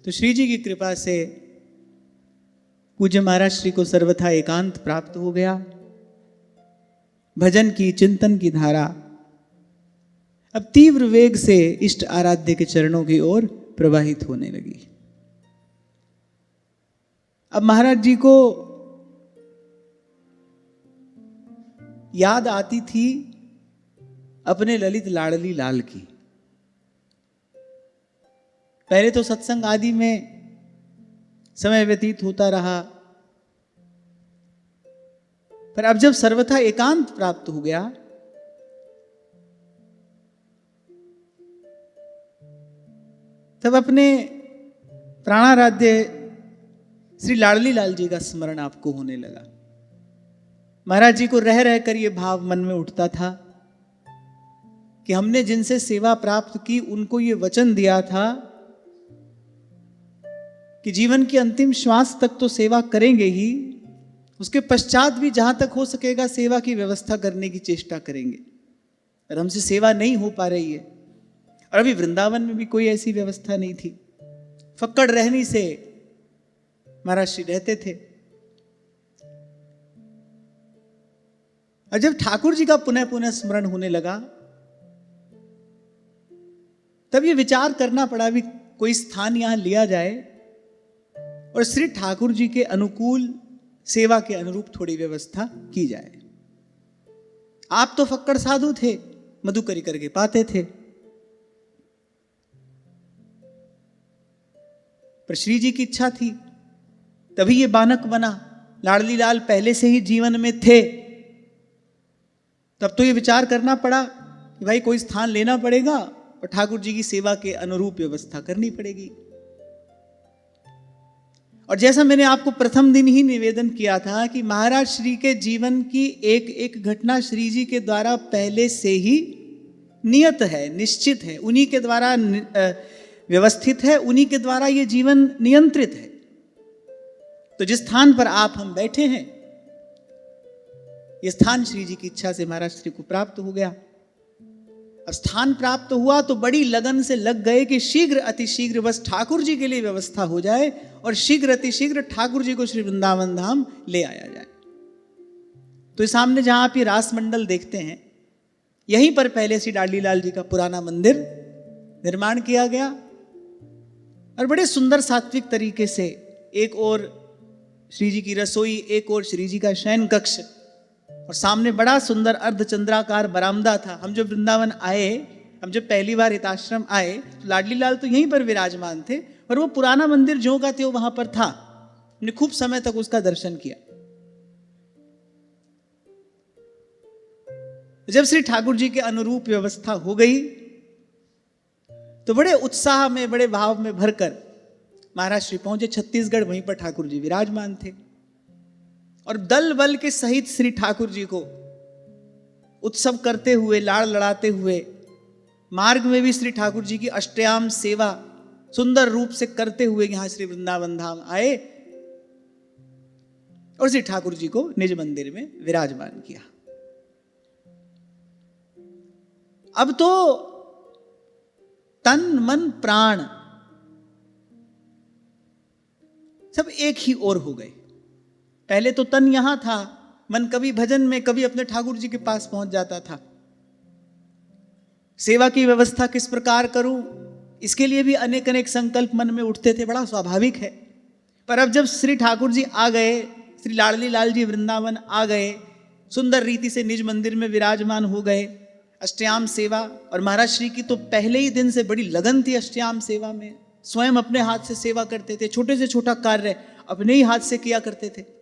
तो श्री जी की कृपा से पूज्य महाराज श्री को सर्वथा एकांत प्राप्त हो गया। भजन की, चिंतन की धारा अब तीव्र वेग से इष्ट आराध्य के चरणों की ओर प्रवाहित होने लगी। अब महाराज जी को याद आती थी अपने ललित लाडली लाल की। पहले तो सत्संग आदि में समय व्यतीत होता रहा, पर अब जब सर्वथा एकांत प्राप्त हो गया तब अपने प्राणाराध्य श्री लाडली लाल जी का स्मरण आपको होने लगा। महाराज जी को रह रहकर ये भाव मन में उठता था कि हमने जिनसे सेवा प्राप्त की उनको ये वचन दिया था कि जीवन की अंतिम श्वास तक तो सेवा करेंगे ही, उसके पश्चात भी जहां तक हो सकेगा सेवा की व्यवस्था करने की चेष्टा करेंगे। और हमसे सेवा नहीं हो पा रही है, और अभी वृंदावन में भी कोई ऐसी व्यवस्था नहीं थी, फक्कड़ रहनी से महाराज श्री रहते थे। और जब ठाकुर जी का पुनः पुनः स्मरण होने लगा तब ये विचार करना पड़ा भी कोई स्थान यहां लिया जाए और श्री ठाकुर जी के अनुकूल सेवा के अनुरूप थोड़ी व्यवस्था की जाए। आप तो फक्कड़ साधु थे, मधुकरी करके पाते थे, पर श्री जी की इच्छा थी तभी ये बानक बना। लाडली लाल पहले से ही जीवन में थे, तब तो ये विचार करना पड़ा कि भाई कोई स्थान लेना पड़ेगा और ठाकुर जी की सेवा के अनुरूप व्यवस्था करनी पड़ेगी। और जैसा मैंने आपको प्रथम दिन ही निवेदन किया था कि महाराज श्री के जीवन की एक एक घटना श्री जी के द्वारा पहले से ही नियत है, निश्चित है, उन्हीं के द्वारा व्यवस्थित है, उन्हीं के द्वारा ये जीवन नियंत्रित है। तो जिस स्थान पर आप हम बैठे हैं, ये स्थान श्री जी की इच्छा से महाराज श्री को प्राप्त हो गया। अब स्थान प्राप्त हुआ तो बड़ी लगन से लग गए कि शीघ्र अतिशीघ्र बस ठाकुर जी के लिए व्यवस्था हो जाए और शीघ्र अतिशीघ्र ठाकुर जी को श्री वृंदावन धाम ले आया जाए। तो इस सामने जहां आप ये रास मंडल देखते हैं, यहीं पर पहले श्री लाडली लाल जी का पुराना मंदिर निर्माण किया गया और बड़े सुंदर सात्विक तरीके से एक और श्री जी की रसोई, एक और श्री जी का शयन कक्ष और सामने बड़ा सुंदर अर्धचंद्राकार बरामदा था। हम जब वृंदावन आए, हम जब पहली बार हिताश्रम आए तो लाडली लाल तो यहीं पर विराजमान थे और वो पुराना मंदिर जो का त्यों वहां पर था। हमने खूब समय तक उसका दर्शन किया। जब श्री ठाकुर जी के अनुरूप व्यवस्था हो गई तो बड़े उत्साह में, बड़े भाव में भरकर महाराज श्री पहुंचे छत्तीसगढ़। वहीं पर ठाकुर जी विराजमान थे और दल बल के सहित श्री ठाकुर जी को उत्सव करते हुए, लाड़ लड़ाते हुए, मार्ग में भी श्री ठाकुर जी की अष्टयाम सेवा सुंदर रूप से करते हुए यहां श्री वृंदावन धाम आए और श्री ठाकुर जी को निज मंदिर में विराजमान किया। अब तो तन मन प्राण सब एक ही ओर हो गए। पहले तो तन यहां था, मन कभी भजन में, कभी अपने ठाकुर जी के पास पहुंच जाता था। सेवा की व्यवस्था किस प्रकार करूं, इसके लिए भी अनेक अनेक संकल्प मन में उठते थे, बड़ा स्वाभाविक है। पर अब जब श्री ठाकुर जी आ गए, श्री लाडली लाल जी वृंदावन आ गए, सुंदर रीति से निज मंदिर में विराजमान हो गए, अष्टयाम सेवा, और महाराज श्री की तो पहले ही दिन से बड़ी लगन थी अष्टयाम सेवा में। स्वयं अपने हाथ से सेवा करते थे, छोटे से छोटा कार्य अपने ही हाथ से किया करते थे।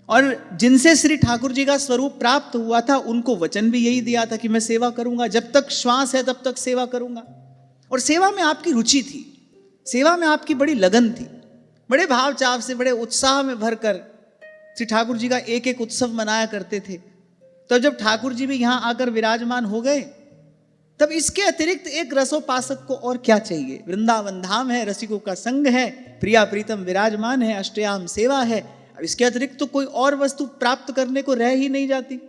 और जिनसे श्री ठाकुर जी का स्वरूप प्राप्त हुआ था उनको वचन भी यही दिया था कि मैं सेवा करूंगा, जब तक श्वास है तब तक सेवा करूंगा। और सेवा में आपकी रुचि थी, सेवा में आपकी बड़ी लगन थी, बड़े भाव चाव से, बड़े उत्साह में भरकर श्री ठाकुर जी का एक एक उत्सव मनाया करते थे। तो जब ठाकुर जी भी यहां आकर विराजमान हो गए तब इसके अतिरिक्त एक रसोपासक को और क्या चाहिए। वृंदावन धाम है, रसिकों का संग है, प्रिया प्रीतम विराजमान है, अष्टयाम सेवा है। अब इसके अतिरिक्त तो कोई और वस्तु प्राप्त करने को रह ही नहीं जाती।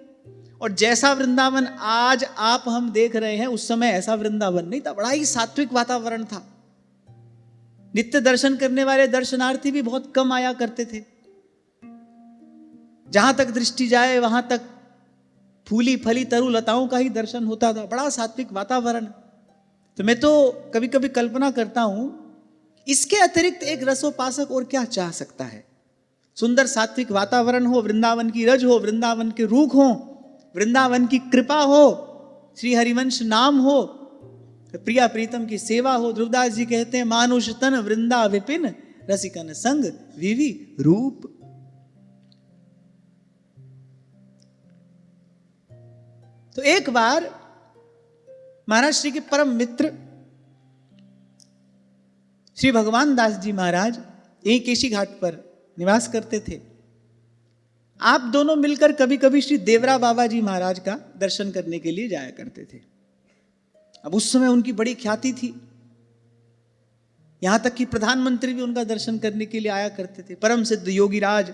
और जैसा वृंदावन आज आप हम देख रहे हैं, उस समय ऐसा वृंदावन नहीं था, बड़ा ही सात्विक वातावरण था। नित्य दर्शन करने वाले दर्शनार्थी भी बहुत कम आया करते थे। जहां तक दृष्टि जाए वहां तक फूली फली तरु लताओं का ही दर्शन होता था, बड़ा सात्विक वातावरण। तो मैं तो कभी कभी कल्पना करता हूं, इसके अतिरिक्त एक रसोपासक और क्या चाह सकता है। सुंदर सात्विक वातावरण हो, वृंदावन की रज हो, वृंदावन के रूख हो, वृंदावन की कृपा हो, श्री हरिवंश नाम हो, प्रिया प्रीतम की सेवा हो। ध्रुवदास जी कहते हैं, मानुष तन वृंदा विपिन रसिकन संग विवि रूप। तो एक बार महाराज श्री के परम मित्र श्री भगवान दास जी महाराज यही केशी घाट पर निवास करते थे। आप दोनों मिलकर कभी कभी श्री देवरा बाबा जी महाराज का दर्शन करने के लिए जाया करते थे। अब उस समय उनकी बड़ी ख्याति थी, यहां तक कि प्रधानमंत्री भी उनका दर्शन करने के लिए आया करते थे। परम सिद्ध योगीराज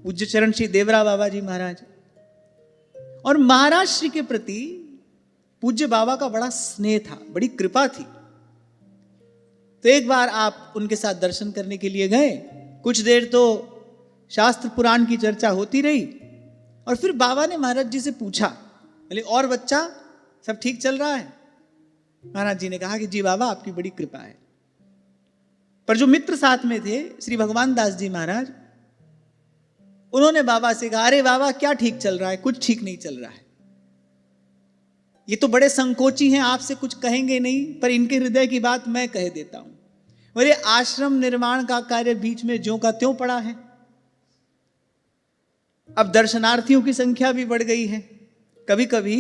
पूज्य चरण श्री देवरा बाबा जी महाराज। और महाराज श्री के प्रति पूज्य बाबा का बड़ा स्नेह था, बड़ी कृपा थी। तो एक बार आप उनके साथ दर्शन करने के लिए गए। कुछ देर तो शास्त्र पुराण की चर्चा होती रही और फिर बाबा ने महाराज जी से पूछा, बोले और बच्चा सब ठीक चल रहा है? महाराज जी ने कहा कि जी बाबा आपकी बड़ी कृपा है। पर जो मित्र साथ में थे श्री भगवान दास जी महाराज, उन्होंने बाबा से कहा, अरे बाबा क्या ठीक चल रहा है, कुछ ठीक नहीं चल रहा है। ये तो बड़े संकोची हैं, आपसे कुछ कहेंगे नहीं, पर इनके हृदय की बात मैं कह देता हूं। बोले आश्रम निर्माण का कार्य बीच में ज्यों का त्यों पड़ा है। अब दर्शनार्थियों की संख्या भी बढ़ गई है, कभी कभी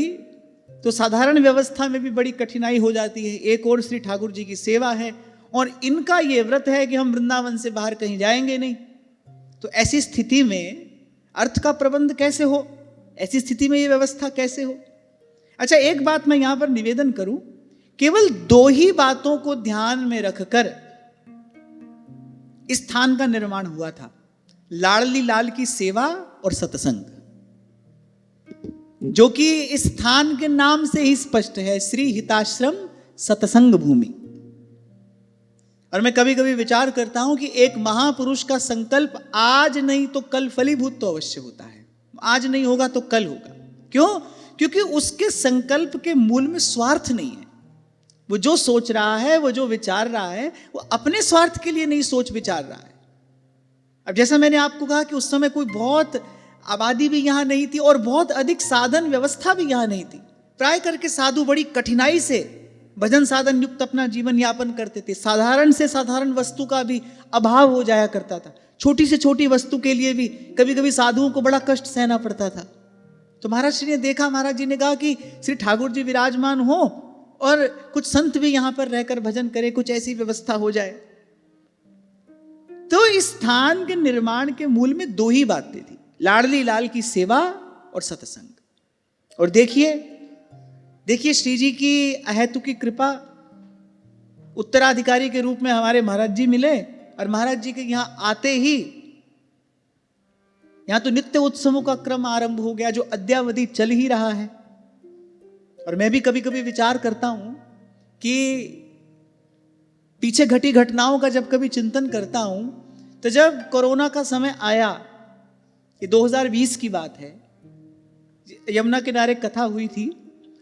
तो साधारण व्यवस्था में भी बड़ी कठिनाई हो जाती है। एक और श्री ठाकुर जी की सेवा है और इनका ये व्रत है कि हम वृंदावन से बाहर कहीं जाएंगे नहीं। तो ऐसी स्थिति में अर्थ का प्रबंध कैसे हो, ऐसी स्थिति में ये व्यवस्था कैसे हो। अच्छा, एक बात मैं यहां पर निवेदन करूं, केवल दो ही बातों को ध्यान में रखकर इस स्थान का निर्माण हुआ था, लाडली लाल की सेवा और सत्संग, जो कि इस स्थान के नाम से ही स्पष्ट है, श्री हिताश्रम सत्संग भूमि। और मैं कभी कभी विचार करता हूं कि एक महापुरुष का संकल्प आज नहीं तो कल फलीभूत तो अवश्य होता है। आज नहीं होगा तो कल होगा। क्यों? क्योंकि उसके संकल्प के मूल में स्वार्थ नहीं है। वो जो सोच रहा है, वो जो विचार रहा है, वो अपने स्वार्थ के लिए नहीं सोच विचार रहा है। अब जैसा मैंने आपको कहा कि उस समय कोई बहुत आबादी भी यहां नहीं थी और बहुत अधिक साधन व्यवस्था भी यहां नहीं थी। प्राय करके साधु बड़ी कठिनाई से भजन साधन युक्त अपना जीवन यापन करते थे। साधारण से साधारण वस्तु का भी अभाव हो जाया करता था। छोटी से छोटी वस्तु के लिए भी कभी कभी साधुओं को बड़ा कष्ट सहना पड़ता था। तो महाराज श्री ने देखा, महाराज जी ने कहा कि श्री ठाकुर जी विराजमान हो और कुछ संत भी यहां पर रहकर भजन करे, कुछ ऐसी व्यवस्था हो जाए। तो इस स्थान के निर्माण के मूल में दो ही बातें थी, लाडली लाल की सेवा और सत्संग। और देखिए श्री जी की अहेतु की कृपा, उत्तराधिकारी के रूप में हमारे महाराज जी मिले और महाराज जी के यहां आते ही यहां तो नित्य उत्सवों का क्रम आरंभ हो गया, जो अद्यावधि चल ही रहा है। और मैं भी कभी कभी विचार करता हूं कि पीछे घटी घटनाओं का जब कभी चिंतन करता हूं, तो जब कोरोना का समय आया, ये 2020 की बात है, यमुना किनारे कथा हुई थी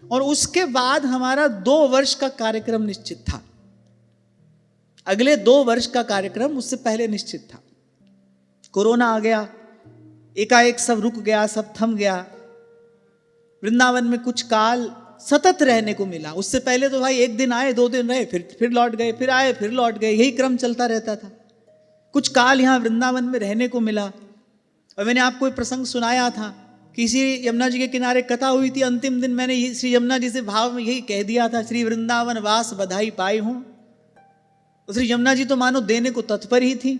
और उसके बाद हमारा 2 वर्ष का कार्यक्रम निश्चित था। अगले 2 वर्ष का कार्यक्रम उससे पहले निश्चित था। कोरोना आ गया, एकाएक सब रुक गया, सब थम गया। वृंदावन में कुछ काल सतत रहने को मिला। उससे पहले तो भाई 1 दिन आए, 2 दिन रहे, फिर लौट गए, फिर आए, फिर लौट गए, यही क्रम चलता रहता था। कुछ काल यहाँ वृंदावन में रहने को मिला। और मैंने आपको एक प्रसंग सुनाया था, किसी यमुना जी के किनारे कथा हुई थी। अंतिम दिन मैंने श्री यमुना जी से भाव में यही कह दिया था, श्री वृंदावन वास बधाई पाई हूं। तो श्री यमुना जी तो मानो देने को तत्पर ही थी।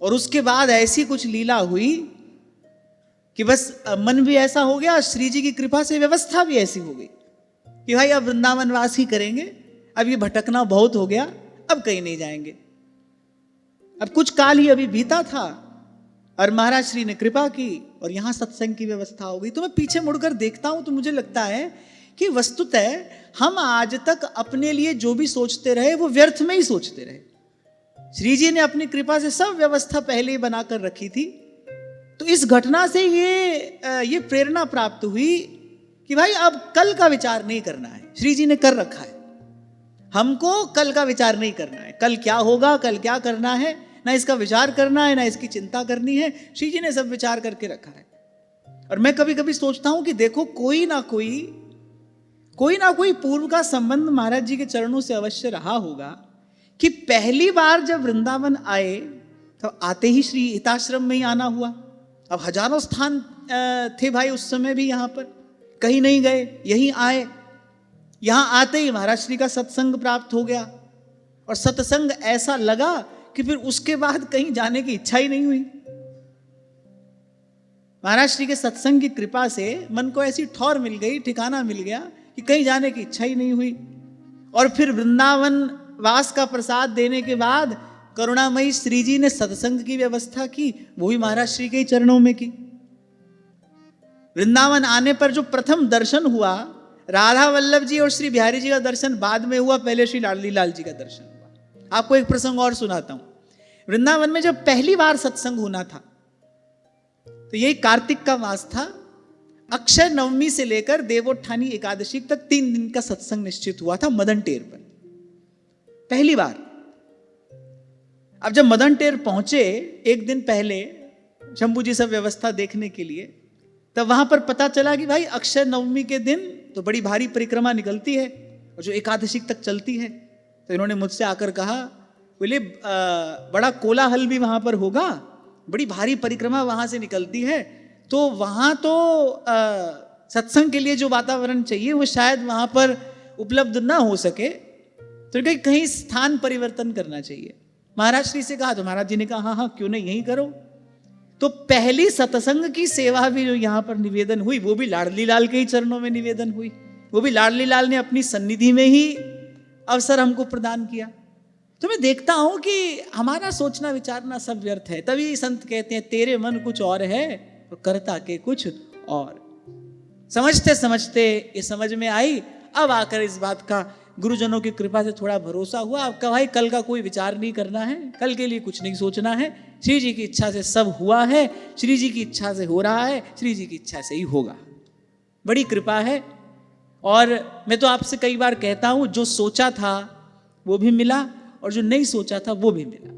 और उसके बाद ऐसी कुछ लीला हुई कि बस मन भी ऐसा हो गया, श्री जी की कृपा से व्यवस्था भी ऐसी हो गई कि भाई अब वृंदावन वास ही करेंगे, अब ये भटकना बहुत हो गया, अब कहीं नहीं जाएंगे। अब कुछ काल ही अभी बीता था और महाराज श्री ने कृपा की और यहां सत्संग की व्यवस्था हो गई। तो मैं पीछे मुड़कर देखता हूं तो मुझे लगता है कि वस्तुतः हम आज तक अपने लिए जो भी सोचते रहे वो व्यर्थ में ही सोचते रहे। श्री जी ने अपनी कृपा से सब व्यवस्था पहले ही बनाकर रखी थी। तो इस घटना से ये प्रेरणा प्राप्त हुई कि भाई अब कल का विचार नहीं करना है, श्री जी ने कर रखा है, हमको कल का विचार नहीं करना है, कल क्या होगा, कल क्या करना है, ना इसका विचार करना है, ना इसकी चिंता करनी है, श्री जी ने सब विचार करके रखा है। और मैं कभी कभी सोचता हूं कि देखो कोई ना कोई पूर्व का संबंध महाराज जी के चरणों से अवश्य रहा होगा कि पहली बार जब वृंदावन आए तो आते ही श्री हिताश्रम में ही आना हुआ। अब हजारों स्थान थे भाई उस समय भी, यहाँ पर कहीं नहीं गए, यहीं आए। यहाँ आते ही महाराज श्री का सत्संग प्राप्त हो गया और सत्संग ऐसा लगा कि फिर उसके बाद कहीं जाने की इच्छा ही नहीं हुई। महाराज श्री के सत्संग की कृपा से मन को ऐसी ठौर मिल गई, ठिकाना मिल गया कि कहीं जाने की इच्छा ही नहीं हुई। और फिर वृंदावन वास का प्रसाद देने के बाद करुणामयी श्री जी ने सत्संग की व्यवस्था की, वो भी महाराज श्री के ही चरणों में की। वृंदावन आने पर जो प्रथम दर्शन हुआ, राधा वल्लभ जी और श्री बिहारी जी का दर्शन बाद में हुआ, पहले श्री लाडली लाल जी का दर्शन हुआ। आपको एक प्रसंग और सुनाता हूं। वृंदावन में जब पहली बार सत्संग होना था तो यही कार्तिक का मास था। अक्षय नवमी से लेकर देवोत्थानी एकादशी तक 3 दिन का सत्संग निश्चित हुआ था मदन टेर पर, पहली बार। अब जब मदन टेर पहुंचे एक दिन पहले शंभू जी सब व्यवस्था देखने के लिए, तब वहां पर पता चला कि भाई अक्षय नवमी के दिन तो बड़ी भारी परिक्रमा निकलती है और जो एकादशी तक चलती है। तो इन्होंने मुझसे आकर कहा, बोले बड़ा कोलाहल भी वहां पर होगा, बड़ी भारी परिक्रमा वहां से निकलती है, तो वहां तो सत्संग के लिए जो वातावरण चाहिए वो शायद वहां पर उपलब्ध ना हो सके, तो कहीं स्थान परिवर्तन करना चाहिए। महाराज श्री से कहा तो महाराज जी ने कहा हाँ हाँ क्यों नहीं, यही करो। तो पहली सत्संग की सेवा भी जो यहाँ पर निवेदन हुई वो भी लाडली लाल के ही चरणों में निवेदन हुई। वो भी लाडली लाल ने अपनी सन्निधि में ही अवसर हमको प्रदान किया। तो मैं देखता हूं कि हमारा सोचना विचारना सब व्यर्थ है। तभी संत कहते हैं तेरे मन कुछ और है और करता के कुछ और। समझते समझते ये समझ में आई, अब आकर इस बात का गुरुजनों की कृपा से थोड़ा भरोसा हुआ। आपका भाई कल का कोई विचार नहीं करना है, कल के लिए कुछ नहीं सोचना है, श्री जी की इच्छा से सब हुआ है, श्री जी की इच्छा से हो रहा है, श्री जी की इच्छा से ही होगा। बड़ी कृपा है। और मैं तो आपसे कई बार कहता हूं, जो सोचा था वो भी मिला और जो नहीं सोचा था वो भी मिला।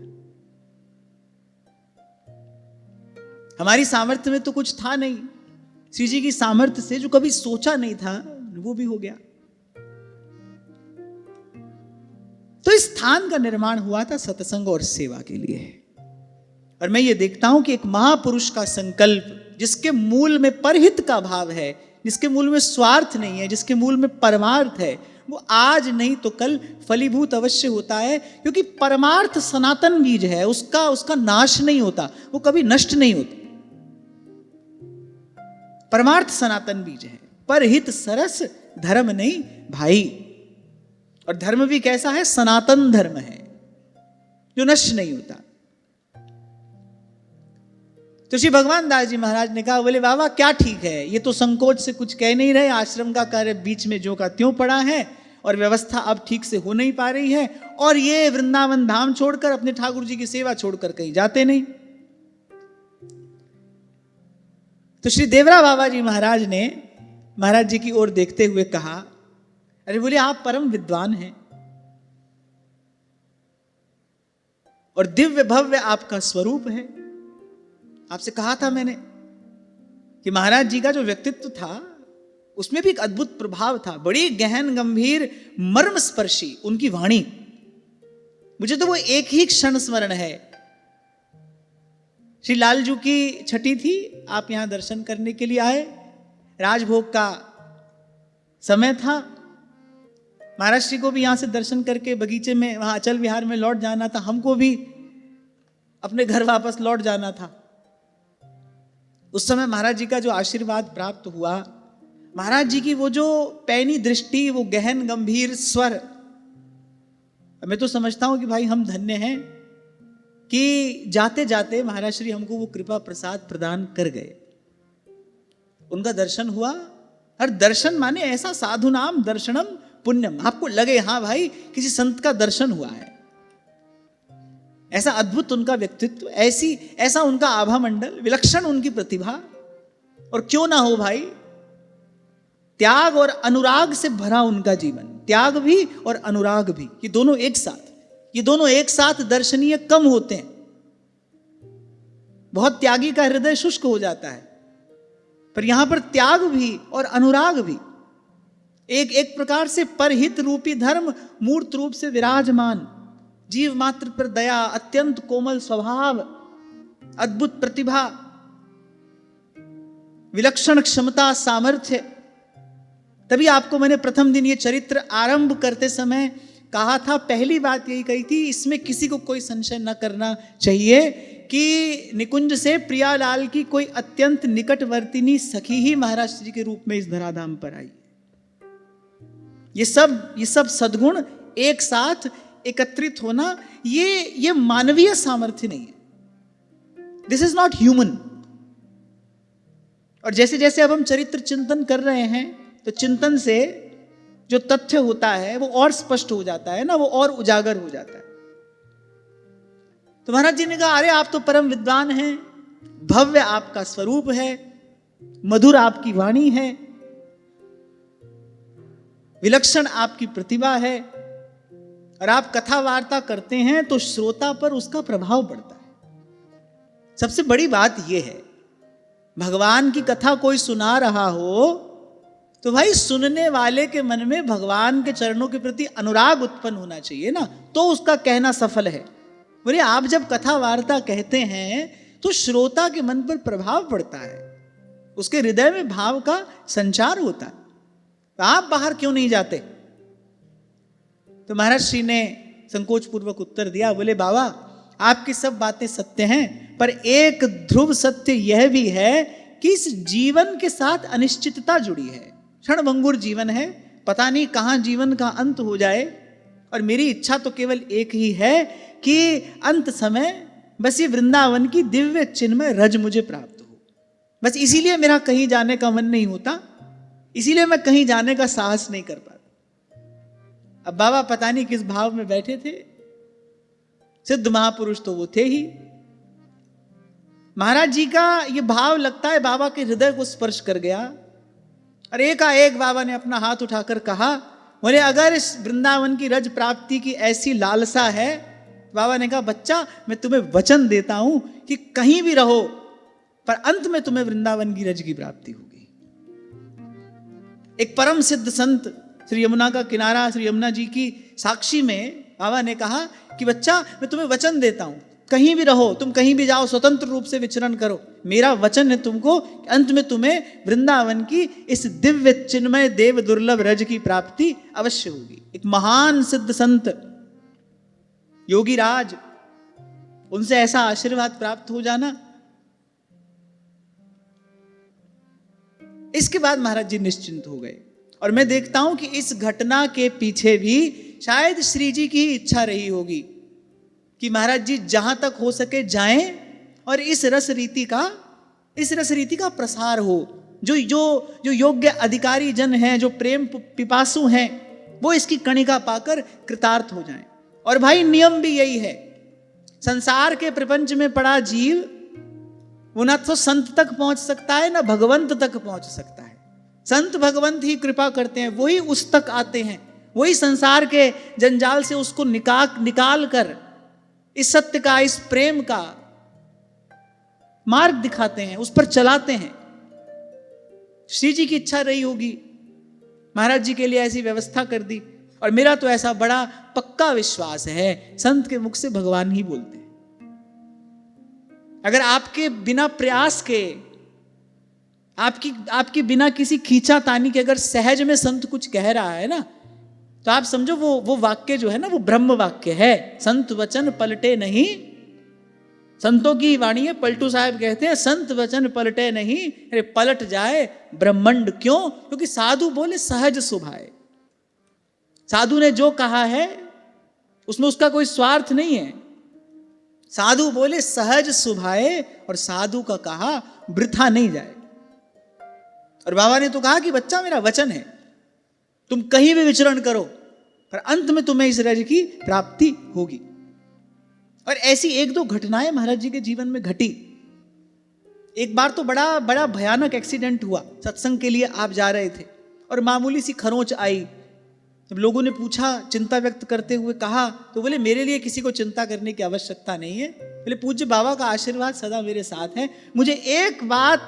हमारी सामर्थ्य में तो कुछ था नहीं, श्री जी की सामर्थ्य से जो कभी सोचा नहीं था वो भी हो गया। तो इस स्थान का निर्माण हुआ था सत्संग और सेवा के लिए। और मैं ये देखता हूं कि एक महापुरुष का संकल्प, जिसके मूल में परहित का भाव है, जिसके मूल में स्वार्थ नहीं है, जिसके मूल में परमार्थ है, वो आज नहीं तो कल फलीभूत अवश्य होता है। क्योंकि परमार्थ सनातन बीज है, उसका नाश नहीं होता, वो कभी नष्ट नहीं होता। परमार्थ सनातन बीज है, परहित सरस धर्म नहीं भाई। और धर्म भी कैसा है? सनातन धर्म है जो नष्ट नहीं होता। तो श्री भगवान दास जी महाराज ने कहा, बोले बाबा क्या ठीक है, ये तो संकोच से कुछ कह नहीं रहे, आश्रम का कार्य बीच में जो का त्यों पड़ा है और व्यवस्था अब ठीक से हो नहीं पा रही है, और ये वृंदावन धाम छोड़कर अपने ठाकुर जी की सेवा छोड़कर कहीं जाते नहीं। तो श्री देवरा बाबा जी महाराज ने महाराज जी की ओर देखते हुए कहा, अरे बोले आप परम विद्वान हैं और दिव्य भव्य आपका स्वरूप है। आपसे कहा था मैंने कि महाराज जी का जो व्यक्तित्व था उसमें भी एक अद्भुत प्रभाव था, बड़ी गहन गंभीर मर्म स्पर्शी उनकी वाणी। मुझे तो वो एक ही क्षण स्मरण है, श्री लालजू की छठी थी, आप यहां दर्शन करने के लिए आए, राजभोग का समय था, महाराज श्री को भी यहां से दर्शन करके बगीचे में वहां अचल विहार में लौट जाना था, हमको भी अपने घर वापस लौट जाना था। उस समय महाराज जी का जो आशीर्वाद प्राप्त हुआ, महाराज जी की वो जो पैनी दृष्टि, वो गहन गंभीर स्वर, मैं तो समझता हूं कि भाई हम धन्य हैं कि जाते जाते महाराज श्री हमको वो कृपा प्रसाद प्रदान कर गए। उनका दर्शन हुआ, और दर्शन माने ऐसा साधु नाम दर्शनम पुण्यम, आपको लगे हाँ भाई किसी संत का दर्शन हुआ है। ऐसा अद्भुत उनका व्यक्तित्व, ऐसा उनका आभा मंडल, विलक्षण उनकी प्रतिभा। और क्यों ना हो भाई, त्याग और अनुराग से भरा उनका जीवन, त्याग भी और अनुराग भी, ये दोनों एक साथ दर्शनीय कम होते हैं। बहुत त्यागी का हृदय शुष्क हो जाता है, पर यहां पर त्याग भी और अनुराग भी एक प्रकार से परहित रूपी धर्म मूर्त रूप से विराजमान, जीव मात्र पर दया, अत्यंत कोमल स्वभाव, अद्भुत प्रतिभा, विलक्षण क्षमता, सामर्थ्य। तभी आपको मैंने प्रथम दिन ये चरित्र आरंभ करते समय कहा था, पहली बात यही कही थी, इसमें किसी को कोई संशय न करना चाहिए कि निकुंज से प्रियालाल की कोई अत्यंत निकटवर्तिनी सखी ही महाराज श्री के रूप में इस धराधाम पर आई। ये सब सद्गुण एक साथ एकत्रित होना, ये मानवीय सामर्थ्य नहीं है। This is not human. और जैसे जैसे अब हम चरित्र चिंतन कर रहे हैं, तो चिंतन से जो तथ्य होता है वो और स्पष्ट हो जाता है ना, वो और उजागर हो जाता है। तो महाराज जी ने कहा, अरे आप तो परम विद्वान हैं, भव्य आपका स्वरूप है, मधुर आपकी वाणी है, विलक्षण आपकी प्रतिभा है, और आप कथा वार्ता करते हैं तो श्रोता पर उसका प्रभाव पड़ता है। सबसे बड़ी बात यह है, भगवान की कथा कोई सुना रहा हो तो भाई सुनने वाले के मन में भगवान के चरणों के प्रति अनुराग उत्पन्न होना चाहिए ना, तो उसका कहना सफल है। बोले आप जब कथा वार्ता कहते हैं तो श्रोता के मन पर प्रभाव पड़ता है, उसके हृदय में भाव का संचार होता है। तो आप बाहर क्यों नहीं जाते? तो महाराज श्री ने संकोच पूर्वक उत्तर दिया, बोले बाबा आपकी सब बातें सत्य हैं, पर एक ध्रुव सत्य यह भी है कि इस जीवन के साथ अनिश्चितता जुड़ी है। क्षणभंगुर जीवन है, पता नहीं कहां जीवन का अंत हो जाए, और मेरी इच्छा तो केवल एक ही है कि अंत समय बस ये वृंदावन की दिव्य चिन्मय रज मुझे प्राप्त हो। बस इसीलिए मेरा कहीं जाने का मन नहीं होता, इसीलिए मैं कहीं जाने का साहस नहीं कर पाता। अब बाबा पता नहीं किस भाव में बैठे थे, सिद्ध महापुरुष तो वो थे ही। महाराज जी का ये भाव लगता है बाबा के हृदय को स्पर्श कर गया, और एकाएक बाबा ने अपना हाथ उठाकर कहा, बोले अगर इस वृंदावन की रज प्राप्ति की ऐसी लालसा है, बाबा ने कहा बच्चा मैं तुम्हें वचन देता हूं कि कहीं भी रहो पर अंत में तुम्हें वृंदावन की रज की प्राप्ति होगी। एक परम सिद्ध संत श्री यमुना का किनारा, श्री यमुना जी की साक्षी में बाबा ने कहा कि बच्चा मैं तुम्हें वचन देता हूं, कहीं भी रहो, तुम कहीं भी जाओ, स्वतंत्र रूप से विचरण करो, मेरा वचन है तुमको, अंत में तुम्हें वृंदावन की इस दिव्य चिन्मय देव दुर्लभ रज की प्राप्ति अवश्य होगी। एक महान सिद्ध संत योगी राज, उनसे ऐसा आशीर्वाद प्राप्त हो जाना। इसके बाद महाराज जी निश्चिंत हो गए, और मैं देखता हूं कि इस घटना के पीछे भी शायद श्री जी की इच्छा रही होगी कि महाराज जी जहां तक हो सके जाएं और इस रस रीति का प्रसार हो। जो योग्य अधिकारी जन हैं, जो प्रेम पिपासु हैं, वो इसकी कणिका पाकर कृतार्थ हो जाएं। और भाई नियम भी यही है, संसार के प्रपंच में पड़ा जीव वो ना तो संत तक पहुंच सकता है, ना भगवंत तक पहुंच सकता है। संत भगवंत ही कृपा करते हैं, वही उस तक आते हैं, वही संसार के जंजाल से उसको निकाल कर इस सत्य का, इस प्रेम का मार्ग दिखाते हैं, उस पर चलाते हैं। श्री जी की इच्छा रही होगी, महाराज जी के लिए ऐसी व्यवस्था कर दी। और मेरा तो ऐसा बड़ा पक्का विश्वास है, संत के मुख से भगवान ही बोलते हैं। अगर आपके बिना प्रयास के, आपकी बिना किसी खींचातानी के अगर सहज में संत कुछ कह रहा है ना, तो आप समझो वो वाक्य जो है ना, वो ब्रह्म वाक्य है। संत वचन पलटे नहीं, संतों की वाणी है। पलटू साहब कहते हैं संत वचन पलटे नहीं, अरे पलट जाए ब्रह्मंड। क्यों? क्योंकि साधु बोले सहज सुभाए। साधु ने जो कहा है उसमें उसका कोई स्वार्थ नहीं है। साधु बोले सहज सुभाए, और साधु का कहा वृथा नहीं जाए। और बाबा ने तो कहा कि बच्चा मेरा वचन है, तुम कहीं भी विचरण करो पर अंत में तुम्हें इस रज की प्राप्ति होगी। और ऐसी एक दो घटनाएं महाराज जी के जीवन में घटी। एक बार तो बड़ा बड़ा भयानक एक्सीडेंट हुआ। सत्संग के लिए आप जा रहे थे और मामूली सी खरोंच आई। जब लोगों ने पूछा, चिंता व्यक्त करते हुए कहा, तो बोले मेरे लिए किसी को चिंता करने की आवश्यकता नहीं है। बोले पूज्य बाबा का आशीर्वाद सदा मेरे साथ है। मुझे एक बात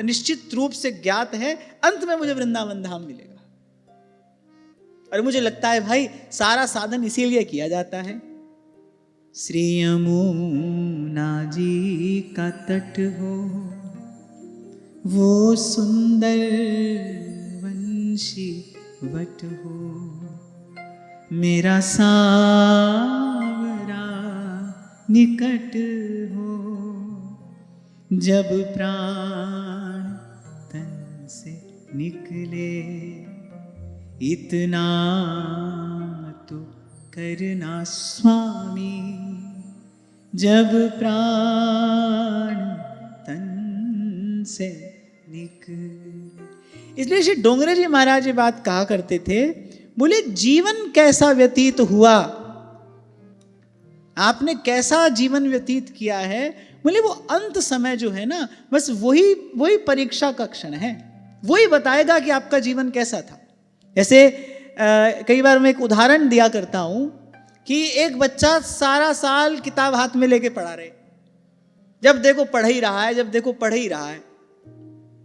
निश्चित रूप से ज्ञात है, अंत में मुझे वृंदावन धाम मिलेगा। और मुझे लगता है भाई सारा साधन इसीलिए किया जाता है। श्री यमुना जी का तट हो, वो सुंदर वंशी वट हो, मेरा सावरा निकट हो, जब प्राण तन से निकले, इतना तो करना स्वामी, जब प्राण तन से निकले। इसलिए श्री डोंगरे जी महाराज ये बात कहा करते थे, बोले जीवन कैसा व्यतीत हुआ, आपने कैसा जीवन व्यतीत किया है। बोले वो अंत समय जो है ना, बस वही परीक्षा का क्षण है, वही बताएगा कि आपका जीवन कैसा था। जैसे कई बार मैं एक उदाहरण दिया करता हूं कि एक बच्चा सारा साल किताब हाथ में लेके पढ़ा रहे, जब देखो पढ़ ही रहा है, जब देखो पढ़ ही रहा है।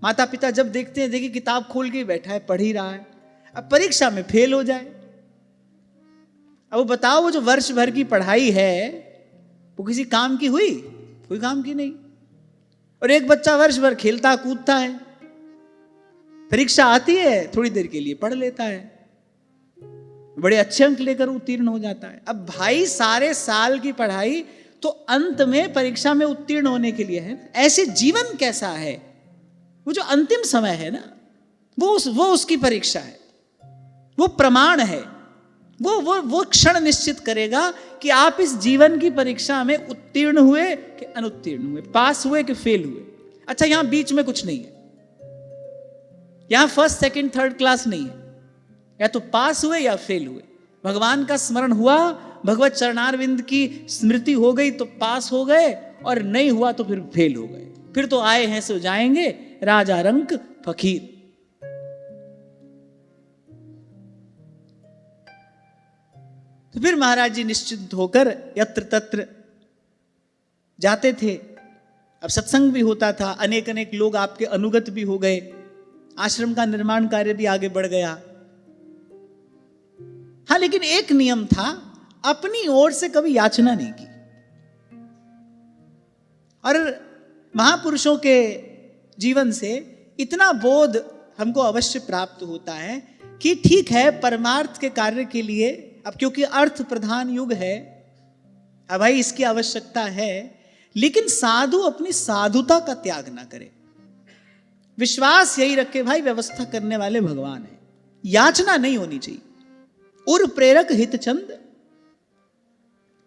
माता पिता जब देखते हैं, देखिए किताब खोल के बैठा है, पढ़ ही रहा है। अब परीक्षा में फेल हो जाए, अब वो बताओ, वो जो वर्ष भर की पढ़ाई है वो किसी काम की हुई? कोई काम की नहीं। और एक बच्चा वर्ष भर खेलता कूदता है, परीक्षा आती है थोड़ी देर के लिए पढ़ लेता है, बड़े अच्छे अंक लेकर उत्तीर्ण हो जाता है। अब भाई सारे साल की पढ़ाई तो अंत में परीक्षा में उत्तीर्ण होने के लिए है। ऐसे जीवन कैसा है, वो जो अंतिम समय है ना, वो उसकी परीक्षा है, वो प्रमाण है, वो क्षण निश्चित करेगा कि आप इस जीवन की परीक्षा में उत्तीर्ण हुए कि अनुत्तीर्ण हुए, पास हुए कि फेल हुए। अच्छा, यहां बीच में कुछ नहीं है, यहां फर्स्ट सेकंड थर्ड क्लास नहीं है, या तो पास हुए या फेल हुए। भगवान का स्मरण हुआ, भगवत चरणारविंद की स्मृति हो गई तो पास हो गए, और नहीं हुआ तो फिर फेल हो गए। फिर तो आए हैं सो जाएंगे, राजा रंक फकीर। तो फिर महाराज जी निश्चिंत होकर यत्र तत्र जाते थे। अब सत्संग भी होता था, अनेक अनेक लोग आपके अनुगत भी हो गए, आश्रम का निर्माण कार्य भी आगे बढ़ गया। हाँ, लेकिन एक नियम था, अपनी ओर से कभी याचना नहीं की। और महापुरुषों के जीवन से इतना बोध हमको अवश्य प्राप्त होता है कि ठीक है, परमार्थ के कार्य के लिए, अब क्योंकि अर्थ प्रधान युग है, अब भाई इसकी आवश्यकता है, लेकिन साधु अपनी साधुता का त्याग ना करे। विश्वास यही रखे भाई व्यवस्था करने वाले भगवान है, याचना नहीं होनी चाहिए। उर प्रेरक हित चंद,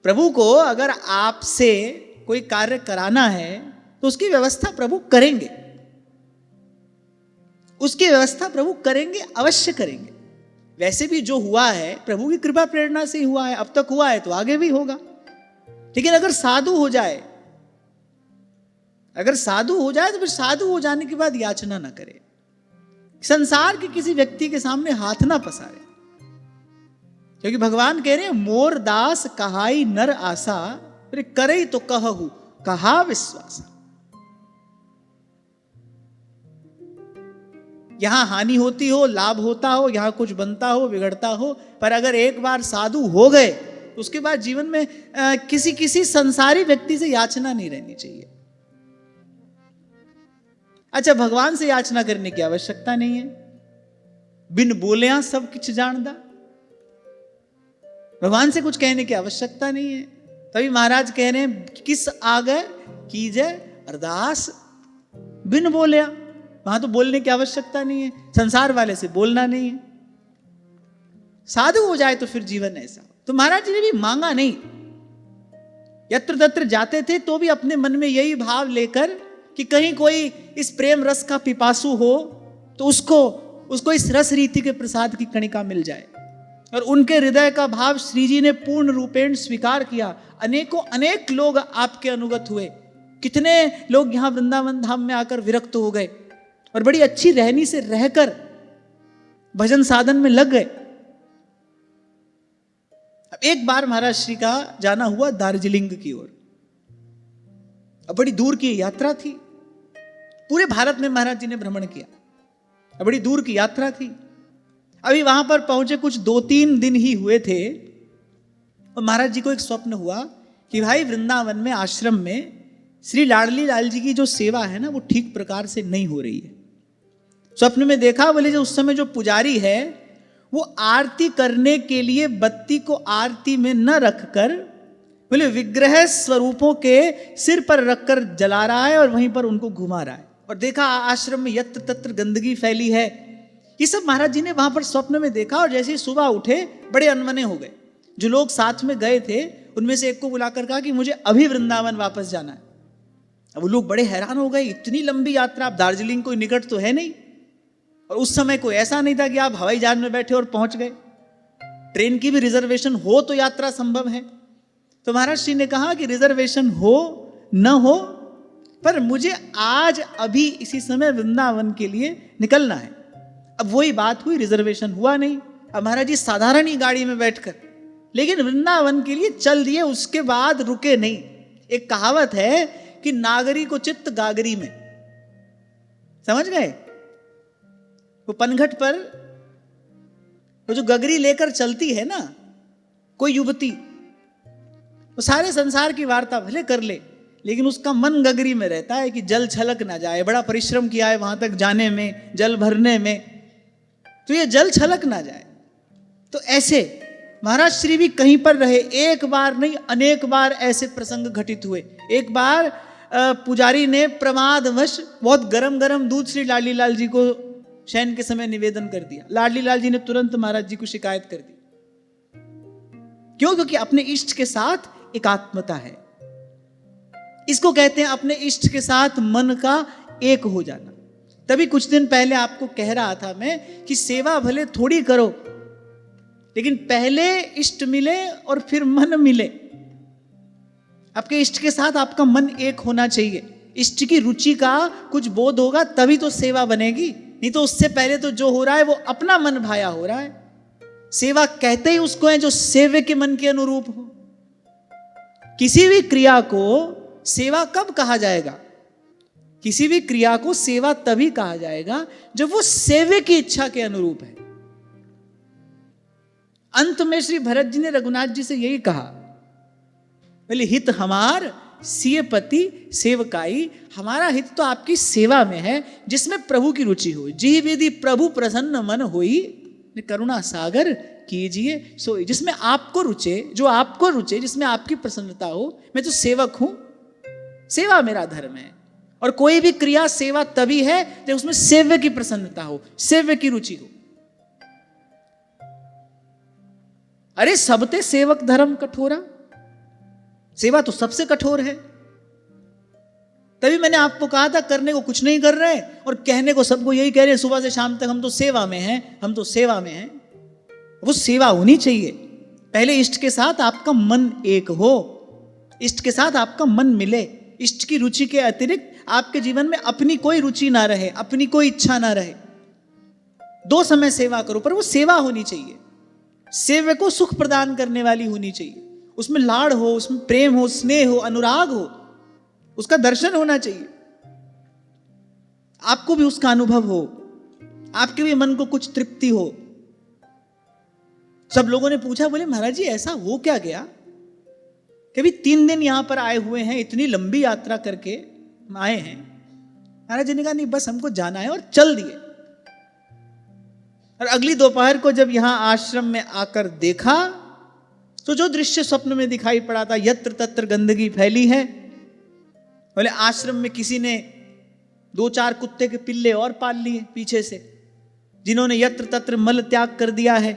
प्रभु को अगर आपसे कोई कार्य कराना है तो उसकी व्यवस्था प्रभु करेंगे, उसकी व्यवस्था प्रभु करेंगे, अवश्य करेंगे। वैसे भी जो हुआ है प्रभु की कृपा प्रेरणा से ही हुआ है, अब तक हुआ है तो आगे भी होगा। लेकिन अगर साधु हो जाए, अगर साधु हो जाए तो फिर साधु हो जाने के बाद याचना ना करे, संसार के किसी व्यक्ति के सामने हाथ ना पसारे। क्योंकि भगवान कह रहे हैं, मोर दास कहाई नर आशा, फिर करे तो कहू कहा विश्वासा। यहां हानि होती हो, लाभ होता हो, यहां कुछ बनता हो, बिगड़ता हो, पर अगर एक बार साधु हो गए तो उसके बाद जीवन में किसी संसारी व्यक्ति से याचना नहीं रहनी चाहिए। अच्छा, भगवान से याचना करने की आवश्यकता नहीं है, बिन बोलिया सब कुछ जानदा, भगवान से कुछ कहने की आवश्यकता नहीं है। तभी महाराज कह रहे हैं, किस आगे कीजे अरदास बिन बोलिया। वहां तो बोलने की आवश्यकता नहीं है, संसार वाले से बोलना नहीं है। साधु हो जाए तो फिर जीवन ऐसा। तो महाराज जी ने भी मांगा नहीं, यत्र तत्र जाते थे तो भी अपने मन में यही भाव लेकर कि कहीं कोई इस प्रेम रस का पिपासु हो तो उसको इस रस रीति के प्रसाद की कणिका मिल जाए। और उनके हृदय का भाव श्री जी ने पूर्ण रूपेण स्वीकार किया। अनेकों अनेक लोग आपके अनुगत हुए। कितने लोग यहाँ वृंदावन धाम में आकर विरक्त हो गए और बड़ी अच्छी रहनी से रहकर भजन साधन में लग गए। अब एक बार महाराज श्री का जाना हुआ दार्जिलिंग की ओर। अब बड़ी दूर की यात्रा थी, पूरे भारत में महाराज जी ने भ्रमण किया। अब बड़ी दूर की यात्रा थी। अभी वहां पर पहुंचे कुछ 2-3 दिन ही हुए थे और महाराज जी को एक स्वप्न हुआ कि भाई वृंदावन में आश्रम में श्री लाडली लाल जी की जो सेवा है ना वो ठीक प्रकार से नहीं हो रही है। स्वप्न में देखा, बोले जो उस समय जो पुजारी है वो आरती करने के लिए बत्ती को आरती में न रखकर बोले विग्रह स्वरूपों के सिर पर रखकर जला रहा है और वहीं पर उनको घुमा रहा है। और देखा आश्रम में यत्र तत्र गंदगी फैली है। ये सब महाराज जी ने वहां पर स्वप्न में देखा और जैसे ही सुबह उठे बड़े अनमने हो गए। जो लोग साथ में गए थे उनमें से एक को बुलाकर कहा कि मुझे अभी वृंदावन वापस जाना है। अब वो लोग बड़े हैरान हो गए, इतनी लंबी यात्रा, अब दार्जिलिंग कोई निकट तो है नहीं और उस समय कोई ऐसा नहीं था कि आप हवाई जहाज में बैठे और पहुंच गए। ट्रेन की भी रिजर्वेशन हो तो यात्रा संभव है। तो महाराज श्री ने कहा कि रिजर्वेशन हो न हो पर मुझे आज अभी इसी समय वृंदावन के लिए निकलना है। अब वही बात हुई, रिजर्वेशन हुआ नहीं। अब महाराज जी साधारण ही गाड़ी में बैठकर लेकिन वृंदावन के लिए चल दिए, उसके बाद रुके नहीं। एक कहावत है कि नागरी को चित्त गागरी में, समझ गए? वो पनघट पर वो जो गगरी लेकर चलती है ना कोई युवती, वो सारे संसार की वार्ता भले कर ले लेकिन उसका मन गगरी में रहता है कि जल छलक ना जाए। बड़ा परिश्रम किया है वहां तक जाने में, जल भरने में, तो ये जल छलक ना जाए। तो ऐसे महाराज श्री भी कहीं पर रहे। एक बार नहीं अनेक बार ऐसे प्रसंग घटित हुए। एक बार पुजारी ने प्रमादवश बहुत गरम गरम दूध श्री लाडली लाल जी को शयन के समय निवेदन कर दिया। लाडली लाल जी ने तुरंत महाराज जी को शिकायत कर दी। क्यों? क्योंकि अपने इष्ट के साथ एकात्मता है। इसको कहते हैं अपने इष्ट के साथ मन का एक हो जाना। तभी कुछ दिन पहले आपको कह रहा था मैं कि सेवा भले थोड़ी करो लेकिन पहले इष्ट मिले और फिर मन मिले। आपके इष्ट के साथ आपका मन एक होना चाहिए। इष्ट की रुचि का कुछ बोध होगा तभी तो सेवा बनेगी, नहीं तो उससे पहले तो जो हो रहा है वो अपना मन भाया हो रहा है। सेवा कहते ही उसको है जो सेव्य के मन के अनुरूप हो। किसी भी क्रिया को सेवा कब कहा जाएगा? किसी भी क्रिया को सेवा तभी कहा जाएगा जब वो सेव्य की इच्छा के अनुरूप है। अंत में श्री भरत जी ने रघुनाथ जी से यही कहा, बोले हित हमार सिय पति सेवकाई। हमारा हित तो आपकी सेवा में है जिसमें प्रभु की रुचि हो। जी विधि प्रभु प्रसन्न मन होई, करुणा सागर कीजिए सोई। जिसमें आपको रुचे, जो आपको रुचे, जिसमें आपकी प्रसन्नता हो। मैं तो सेवक हूं, सेवा मेरा धर्म है। और कोई भी क्रिया सेवा तभी है जब उसमें सेव्य की प्रसन्नता हो, सेव्य की रुचि हो। अरे सबते सेवक धर्म कठोरा, सेवा तो सबसे कठोर है। तभी मैंने आपको कहा था करने को कुछ नहीं कर रहे और कहने को सबको यही कह रहे हैं सुबह से शाम तक हम तो सेवा में हैं, हम तो सेवा में हैं। वो सेवा होनी चाहिए। पहले इष्ट के साथ आपका मन एक हो, इष्ट के साथ आपका मन मिले। इष्ट की रुचि के अतिरिक्त आपके जीवन में अपनी कोई रुचि ना रहे, अपनी कोई इच्छा ना रहे। दो समय सेवा करो पर वो सेवा होनी चाहिए। सेव्य को सुख प्रदान करने वाली होनी चाहिए। उसमें लाड़ हो, उसमें प्रेम हो, स्नेह हो, अनुराग हो, उसका दर्शन होना चाहिए। आपको भी उसका अनुभव हो, आपके भी मन को कुछ तृप्ति हो। सब लोगों ने पूछा, बोले महाराज जी ऐसा हो क्या गया? कभी 3 दिन यहां पर आए हुए हैं, इतनी लंबी यात्रा करके आए हैं। महाराज जी ने कहा नहीं बस हमको जाना है और चल दिए। और अगली दोपहर को जब यहां आश्रम में आकर देखा तो जो दृश्य स्वप्न में दिखाई पड़ा था, यत्र तत्र गंदगी फैली है। बोले आश्रम में किसी ने 2-4 कुत्ते के पिल्ले और पाल लिए पीछे से, जिन्होंने यत्र तत्र मल त्याग कर दिया है।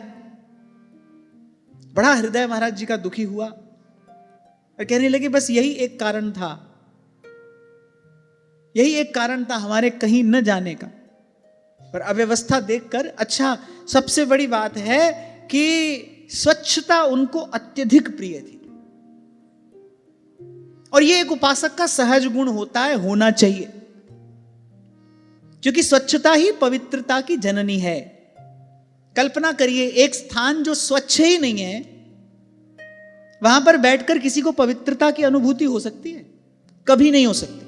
बड़ा हृदय महाराज जी का दुखी हुआ और कहने लगे बस यही एक कारण था, यही एक कारण था हमारे कहीं न जाने का। पर अव्यवस्था देखकर, अच्छा सबसे बड़ी बात है कि स्वच्छता उनको अत्यधिक प्रिय थी। और ये एक उपासक का सहज गुण होता है, होना चाहिए, क्योंकि स्वच्छता ही पवित्रता की जननी है। कल्पना करिए, एक स्थान जो स्वच्छ ही नहीं है, वहां पर बैठकर किसी को पवित्रता की अनुभूति हो सकती है? कभी नहीं हो सकती,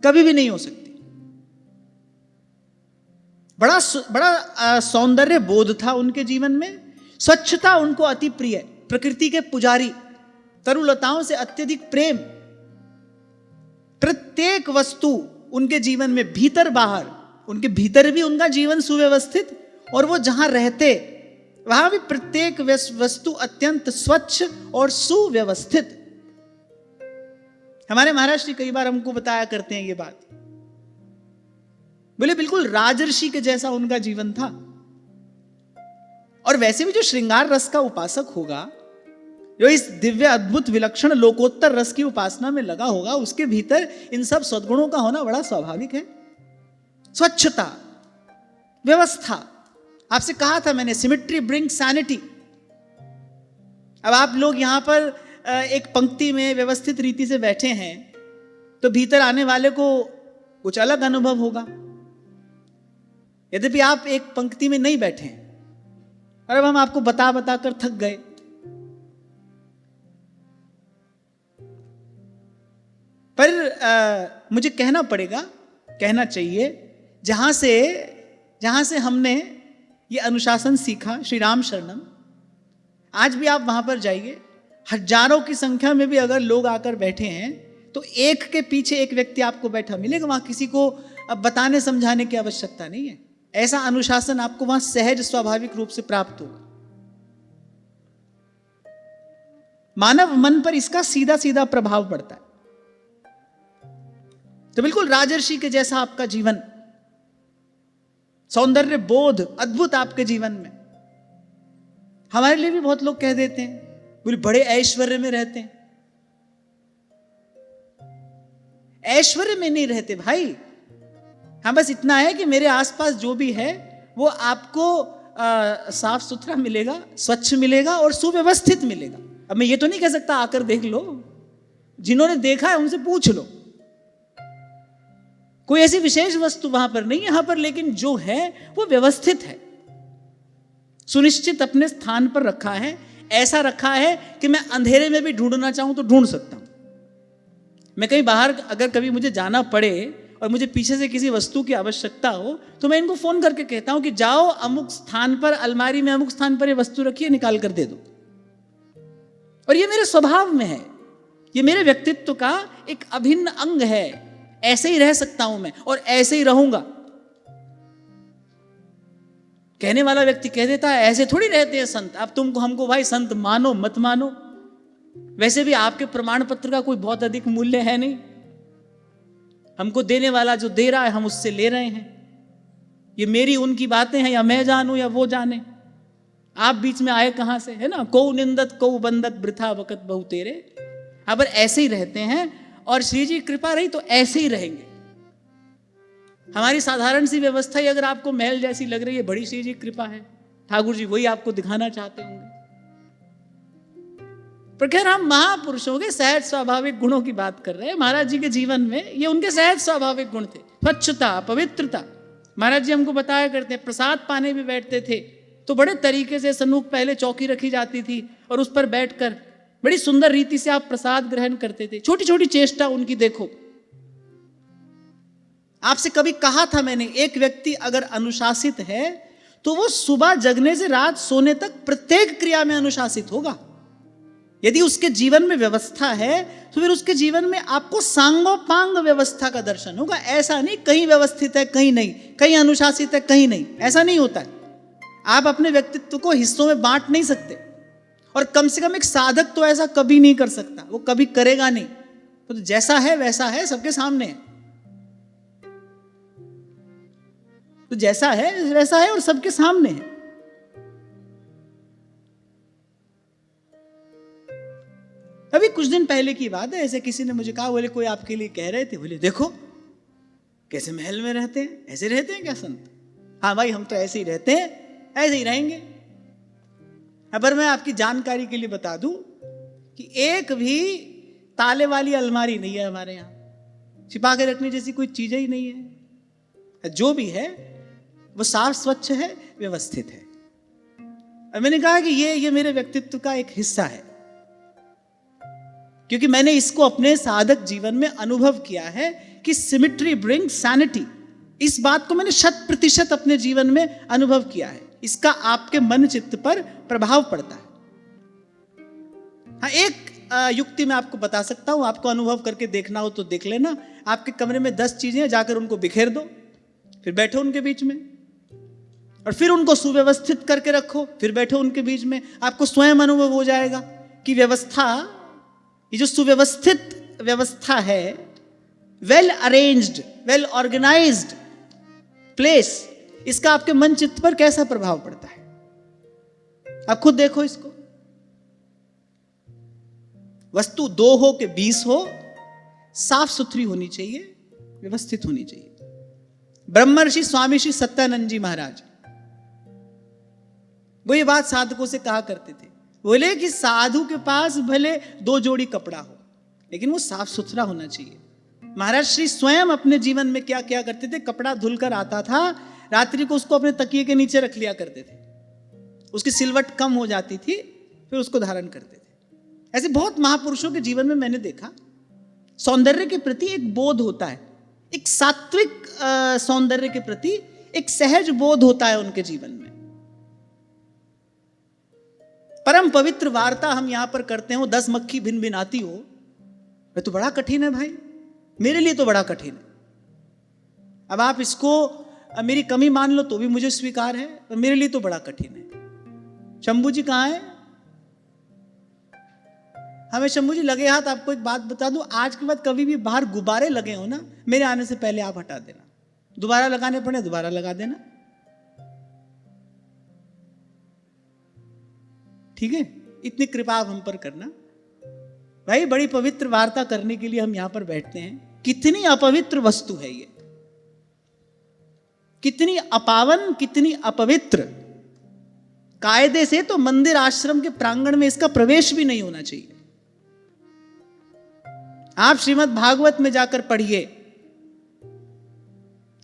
कभी भी नहीं हो सकती। बड़ा सौंदर्य बोध था उनके जीवन में, स्वच्छता उनको अति प्रिय, प्रकृति के पुजारी, तरुलताओं से अत्यधिक प्रेम, प्रत्येक वस्तु उनके जीवन में भीतर बाहर, उनके भीतर भी उनका जीवन सुव्यवस्थित, और वो जहां रहते वहां भी प्रत्येक वस्तु अत्यंत स्वच्छ और सुव्यवस्थित। हमारे महाराज जी कई बार हमको बताया करते हैं ये बात, बोले बिल्कुल राजर्षि के जैसा उनका जीवन था। और वैसे भी जो श्रृंगार रस का उपासक होगा, जो इस दिव्य अद्भुत विलक्षण लोकोत्तर रस की उपासना में लगा होगा, उसके भीतर इन सब सद्गुणों का होना बड़ा स्वाभाविक है। स्वच्छता, व्यवस्था, आपसे कहा था मैंने, सिमेट्री ब्रिंग सैनिटी। अब आप लोग यहां पर एक पंक्ति में व्यवस्थित रीति से बैठे हैं, तो भीतर आने वाले को कुछ अलग अनुभव होगा। यद्यपि आप एक पंक्ति में नहीं बैठे हैं, और अब हम आपको बता बता कर थक गए। पर मुझे कहना पड़ेगा, कहना चाहिए, जहां से हमने ये अनुशासन सीखा, श्री राम शरणम, आज भी आप वहां पर जाइए, हजारों की संख्या में भी अगर लोग आकर बैठे हैं, तो एक के पीछे एक व्यक्ति आपको बैठा मिलेगा। वहां किसी को अब बताने समझाने की आवश्यकता नहीं है। ऐसा अनुशासन आपको वहां सहज स्वाभाविक रूप से प्राप्त होगा। मानव मन पर इसका सीधा सीधा प्रभाव पड़ता है। तो बिल्कुल राजर्षि के जैसा आपका जीवन, सौंदर्य बोध अद्भुत आपके जीवन में। हमारे लिए भी बहुत लोग कह देते हैं, बोले बड़े ऐश्वर्य में रहते हैं। ऐश्वर्य में नहीं रहते भाई, हाँ बस इतना है कि मेरे आसपास जो भी है वो आपको साफ सुथरा मिलेगा, स्वच्छ मिलेगा और सुव्यवस्थित मिलेगा। अब मैं ये तो नहीं कह सकता आकर देख लो, जिन्होंने देखा है उनसे पूछ लो, कोई ऐसी विशेष वस्तु वहां पर नहीं है यहां पर, लेकिन जो है वो व्यवस्थित है, सुनिश्चित अपने स्थान पर रखा है। ऐसा रखा है कि मैं अंधेरे में भी ढूंढना चाहूं तो ढूंढ सकता हूं। मैं कहीं बाहर अगर कभी मुझे जाना पड़े और मुझे पीछे से किसी वस्तु की आवश्यकता हो, तो मैं इनको फोन करके कहता हूं कि जाओ अमुक स्थान पर, अलमारी में अमुक स्थान पर ये वस्तु रखिए, निकाल कर दे दो। और ये मेरे स्वभाव में है, ये मेरे व्यक्तित्व का एक अभिन्न अंग है। ऐसे ही रह सकता हूं मैं और ऐसे ही रहूंगा। कहने वाला व्यक्ति कह देता है ऐसे थोड़ी रहते हैं संत। अब तुमको हमको भाई संत मानो मत मानो, वैसे भी आपके प्रमाण पत्र का कोई बहुत अधिक मूल्य है नहीं। हमको देने वाला जो दे रहा है हम उससे ले रहे हैं। ये मेरी उनकी बातें हैं, या मैं जानूं या वो जाने, आप बीच में आए कहां से, है ना। को निंदत को बंदत वृथा वकत बहु तेरे। अब ऐसे ही रहते हैं और श्री जी कृपा रही तो ऐसे ही रहेंगे। हमारी साधारण सी व्यवस्था ही अगर आपको महल जैसी लग रही है, बड़ी श्री जी कृपा है, ठाकुर जी वही आपको दिखाना चाहते होंगे। पर खैर हम महापुरुषों के सहज स्वाभाविक गुणों की बात कर रहे हैं। महाराज जी के जीवन में ये उनके सहज स्वाभाविक गुण थे, स्वच्छता, पवित्रता। महाराज जी हमको बताया करते हैं, प्रसाद पाने भी बैठते थे तो बड़े तरीके से सन्मुख पहले चौकी रखी जाती थी और उस पर बैठकर बड़ी सुंदर रीति से आप प्रसाद ग्रहण करते थे। छोटी छोटी चेष्टा उनकी देखो। आपसे कभी कहा था मैंने, एक व्यक्ति अगर अनुशासित है तो वो सुबह जगने से रात सोने तक प्रत्येक क्रिया में अनुशासित होगा। यदि उसके जीवन में व्यवस्था है तो फिर उसके जीवन में आपको सांगोपांग व्यवस्था का दर्शन होगा। ऐसा नहीं कहीं व्यवस्थित है कहीं नहीं, कहीं अनुशासित है कहीं नहीं, ऐसा नहीं होता है। आप अपने व्यक्तित्व को हिस्सों में बांट नहीं सकते, और कम से कम एक साधक तो ऐसा कभी नहीं कर सकता, वो कभी करेगा नहीं। तो जैसा है वैसा है, सबके सामने है। तो जैसा है वैसा है और सबके सामने है। अभी कुछ दिन पहले की बात है, ऐसे किसी ने मुझे कहा, बोले कोई आपके लिए कह रहे थे, बोले देखो कैसे महल में रहते हैं, ऐसे रहते हैं क्या संत? हाँ भाई हम तो ऐसे ही रहते हैं, ऐसे ही रहेंगे। अगर मैं आपकी जानकारी के लिए बता दूं कि एक भी ताले वाली अलमारी नहीं है हमारे यहाँ, छिपा के रखने जैसी कोई चीज ही नहीं है। जो भी है वो साफ स्वच्छ है, व्यवस्थित है। और मैंने कहा कि ये मेरे व्यक्तित्व का एक हिस्सा है, क्योंकि मैंने इसको अपने साधक जीवन में अनुभव किया है कि सिमिट्री ब्रिंग सैनिटी। इस बात को मैंने 100% अपने जीवन में अनुभव किया है। इसका आपके मन चित्त पर प्रभाव पड़ता है। हाँ, एक युक्ति मैं आपको बता सकता हूं, आपको अनुभव करके देखना हो तो देख लेना। आपके कमरे में 10 चीजें, जाकर उनको बिखेर दो, फिर बैठो उनके बीच में, और फिर उनको सुव्यवस्थित करके रखो, फिर बैठो उनके बीच में। आपको स्वयं अनुभव हो जाएगा कि व्यवस्था, ये जो सुव्यवस्थित व्यवस्था है, well arranged, well organised place, इसका आपके मन चित्त पर कैसा प्रभाव पड़ता है। आप खुद देखो इसको। वस्तु 2 हो के 20 हो, साफ सुथरी होनी चाहिए, व्यवस्थित होनी चाहिए। ब्रह्मर्षि स्वामी श्री सत्यानंद जी महाराज वो ये बात साधकों से कहा करते थे। बोले कि साधु के पास भले 2 जोड़ी कपड़ा हो, लेकिन वो साफ सुथरा होना चाहिए। महाराज श्री स्वयं अपने जीवन में क्या क्या करते थे, कपड़ा धुलकर आता था, रात्रि को उसको अपने तकिए के नीचे रख लिया करते थे। उसकी सिलवट कम हो जाती थी, फिर उसको धारण करते थे। ऐसे बहुत महापुरुषों के जीवन में मैंने देखा, सौंदर्य के प्रति एक बोध होता है, एक सात्विक सौंदर्य के प्रति एक सहज बोध होता है उनके जीवन में। परम पवित्र वार्ता हम यहां पर करते हो, 10 मक्खी भिन भिन आती हो, ये तो बड़ा कठिन है भाई, मेरे लिए तो बड़ा कठिन है। अब आप इसको मेरी कमी मान लो तो भी मुझे स्वीकार है, पर मेरे लिए तो बड़ा कठिन है। शंभू जी कहाँ है? हमें शंभू जी लगे हाथ। आपको एक बात बता दूं, आज के बाद कभी भी बाहर गुब्बारे लगे हो ना, मेरे आने से पहले आप हटा देना। दोबारा लगाने पड़े दोबारा लगा देना, ठीक है? इतनी कृपा आप हम पर करना भाई। बड़ी पवित्र वार्ता करने के लिए हम यहां पर बैठते हैं। कितनी अपवित्र वस्तु है ये, कितनी अपावन, कितनी अपवित्र। कायदे से तो मंदिर आश्रम के प्रांगण में इसका प्रवेश भी नहीं होना चाहिए। आप श्रीमद् भागवत में जाकर पढ़िए,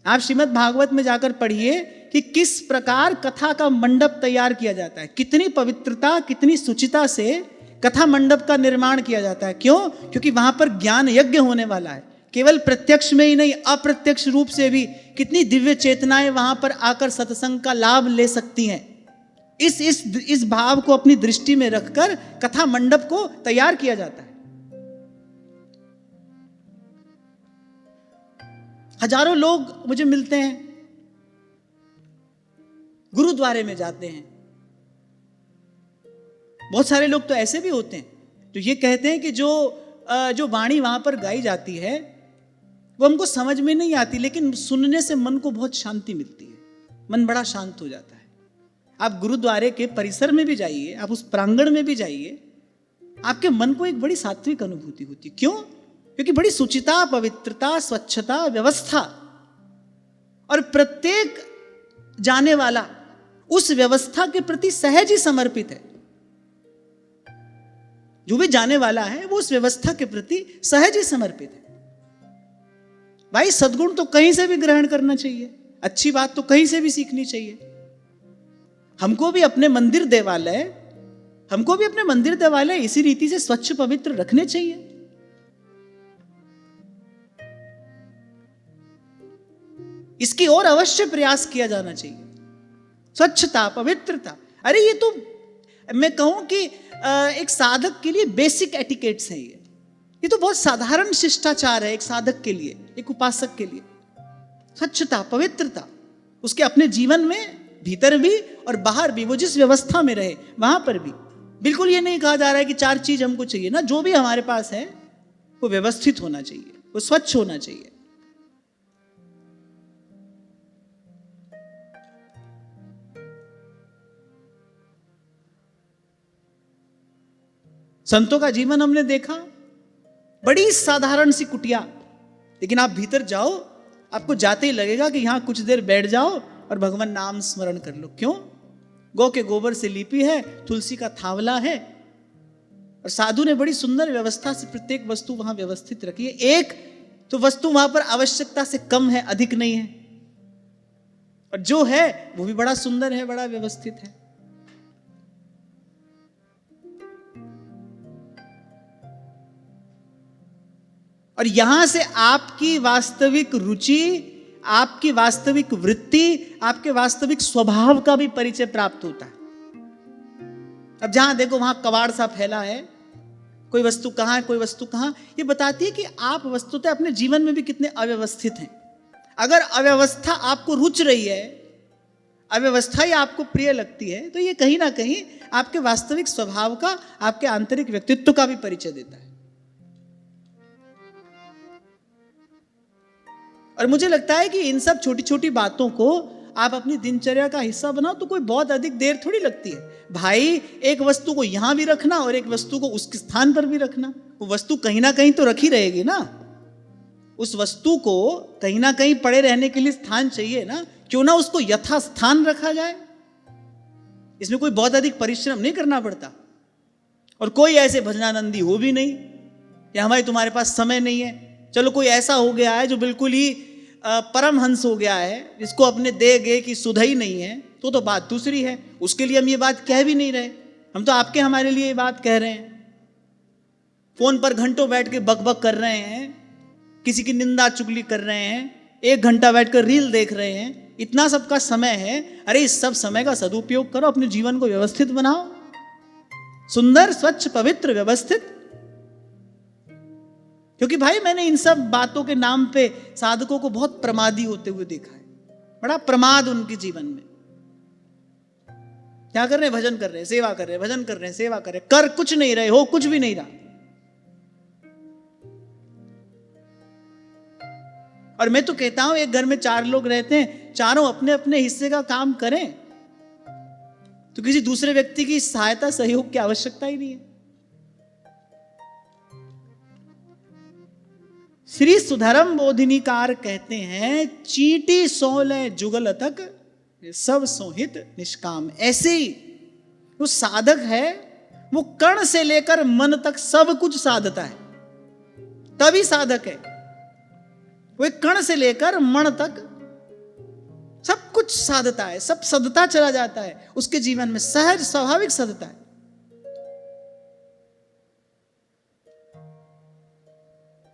आप श्रीमद् भागवत में जाकर पढ़िए कि किस प्रकार कथा का मंडप तैयार किया जाता है। कितनी पवित्रता, कितनी शुचिता से कथा मंडप का निर्माण किया जाता है। क्यों? क्योंकि वहां पर ज्ञान यज्ञ होने वाला है। केवल प्रत्यक्ष में ही नहीं, अप्रत्यक्ष रूप से भी कितनी दिव्य चेतनाएं वहां पर आकर सत्संग का लाभ ले सकती हैं। इस भाव को अपनी दृष्टि में रखकर कथा मंडप को तैयार किया जाता है। हजारों लोग मुझे मिलते हैं, गुरुद्वारे में जाते हैं। बहुत सारे लोग तो ऐसे भी होते हैं जो ये कहते हैं कि जो वाणी वहां पर गाई जाती है वो हमको समझ में नहीं आती, लेकिन सुनने से मन को बहुत शांति मिलती है, मन बड़ा शांत हो जाता है। आप गुरुद्वारे के परिसर में भी जाइए, आप उस प्रांगण में भी जाइए, आपके मन को एक बड़ी सात्विक अनुभूति होती है। क्यों? क्योंकि बड़ी सुचिता, पवित्रता, स्वच्छता, व्यवस्था, और प्रत्येक जाने वाला उस व्यवस्था के प्रति सहज ही समर्पित है। जो भी जाने वाला है वो उस व्यवस्था के प्रति सहज ही समर्पित है। भाई सद्गुण तो कहीं से भी ग्रहण करना चाहिए, अच्छी बात तो कहीं से भी सीखनी चाहिए। हमको भी अपने मंदिर देवालय इसी रीति से स्वच्छ पवित्र रखने चाहिए। इसकी ओर अवश्य प्रयास किया जाना चाहिए। स्वच्छता, पवित्रता, अरे ये तो मैं कहूं कि एक साधक के लिए बेसिक एटिकेट्स है। ये तो बहुत साधारण शिष्टाचार है एक साधक के लिए, एक उपासक के लिए। स्वच्छता, पवित्रता, उसके अपने जीवन में भीतर भी और बाहर भी, वो जिस व्यवस्था में रहे वहां पर भी। बिल्कुल ये नहीं कहा जा रहा है कि 4 चीज हमको चाहिए ना, जो भी हमारे पास है वो व्यवस्थित होना चाहिए, वो स्वच्छ होना चाहिए। संतों का जीवन हमने देखा, बड़ी साधारण सी कुटिया, लेकिन आप भीतर जाओ, आपको जाते ही लगेगा कि यहां कुछ देर बैठ जाओ और भगवान नाम स्मरण कर लो। क्यों? गौ के गोबर से लीपी है, तुलसी का थावला है, और साधु ने बड़ी सुंदर व्यवस्था से प्रत्येक वस्तु वहां व्यवस्थित रखी है। एक तो वस्तु वहां पर आवश्यकता से कम है, अधिक नहीं है, और जो है वो भी बड़ा सुंदर है, बड़ा व्यवस्थित है। और यहां से आपकी वास्तविक रुचि, आपकी वास्तविक वृत्ति, आपके वास्तविक स्वभाव का भी परिचय प्राप्त होता है। अब जहां देखो वहां कबाड़ सा फैला है, कोई वस्तु कहां है, कोई वस्तु कहां, ये बताती है कि आप वस्तुतः अपने जीवन में भी कितने अव्यवस्थित हैं। अगर अव्यवस्था आपको रुच रही है, अव्यवस्था ही आपको प्रिय लगती है, तो ये कहीं ना कहीं आपके वास्तविक स्वभाव का, आपके आंतरिक व्यक्तित्व का भी परिचय देता है। और मुझे लगता है कि इन सब छोटी छोटी बातों को आप अपनी दिनचर्या का हिस्सा बनाओ तो कोई बहुत अधिक देर थोड़ी लगती है। भाई, एक वस्तु को यहां भी रखना और एक वस्तु को उसके स्थान पर भी रखना, वो वस्तु कहीं ना कहीं तो रखी रहेगी ना। उस वस्तु को कहीं ना कहीं पड़े रहने के लिए स्थान चाहिए ना, क्यों ना उसको यथास्थान रखा जाए। इसमें कोई बहुत अधिक परिश्रम नहीं करना पड़ता, और कोई ऐसे भजनानंदी हो भी नहीं या हमारे तुम्हारे पास समय नहीं है। चलो कोई ऐसा हो गया है जो बिल्कुल ही परमहंस हो गया है, जिसको अपने दे गे की सुध ही नहीं है, तो बात दूसरी है। उसके लिए हम ये बात कह भी नहीं रहे, हम तो आपके हमारे लिए ये बात कह रहे हैं। फोन पर घंटों बैठ के बकबक कर रहे हैं, किसी की निंदा चुगली कर रहे हैं, 1 घंटा बैठकर रील देख रहे हैं, इतना सबका समय है। अरे इस सब समय का सदुपयोग करो, अपने जीवन को व्यवस्थित बनाओ, सुंदर, स्वच्छ, पवित्र, व्यवस्थित। क्योंकि भाई मैंने इन सब बातों के नाम पे साधकों को बहुत प्रमादी होते हुए देखा है, बड़ा प्रमाद उनके जीवन में। क्या कर रहे हैं? भजन कर रहे हैं, सेवा कर रहे हैं, भजन कर रहे हैं, सेवा कर रहे हैं, कर कुछ नहीं रहे हो, कुछ भी नहीं रहा। और मैं तो कहता हूं एक घर में 4 लोग रहते हैं, चारों अपने अपने हिस्से का काम करें तो किसी दूसरे व्यक्ति की सहायता सहयोग की आवश्यकता ही नहीं है। श्री सुधर्म बोधिनीकार कहते हैं, चींटी सोले जुगल तक सब सोहित निष्काम। ऐसे ही वो साधक है, वो कण से लेकर मन तक सब कुछ साधता है, तभी साधक है। वो एक कण से लेकर मन तक सब कुछ साधता है, सब सदता चला जाता है उसके जीवन में, सहज स्वाभाविक सदता है।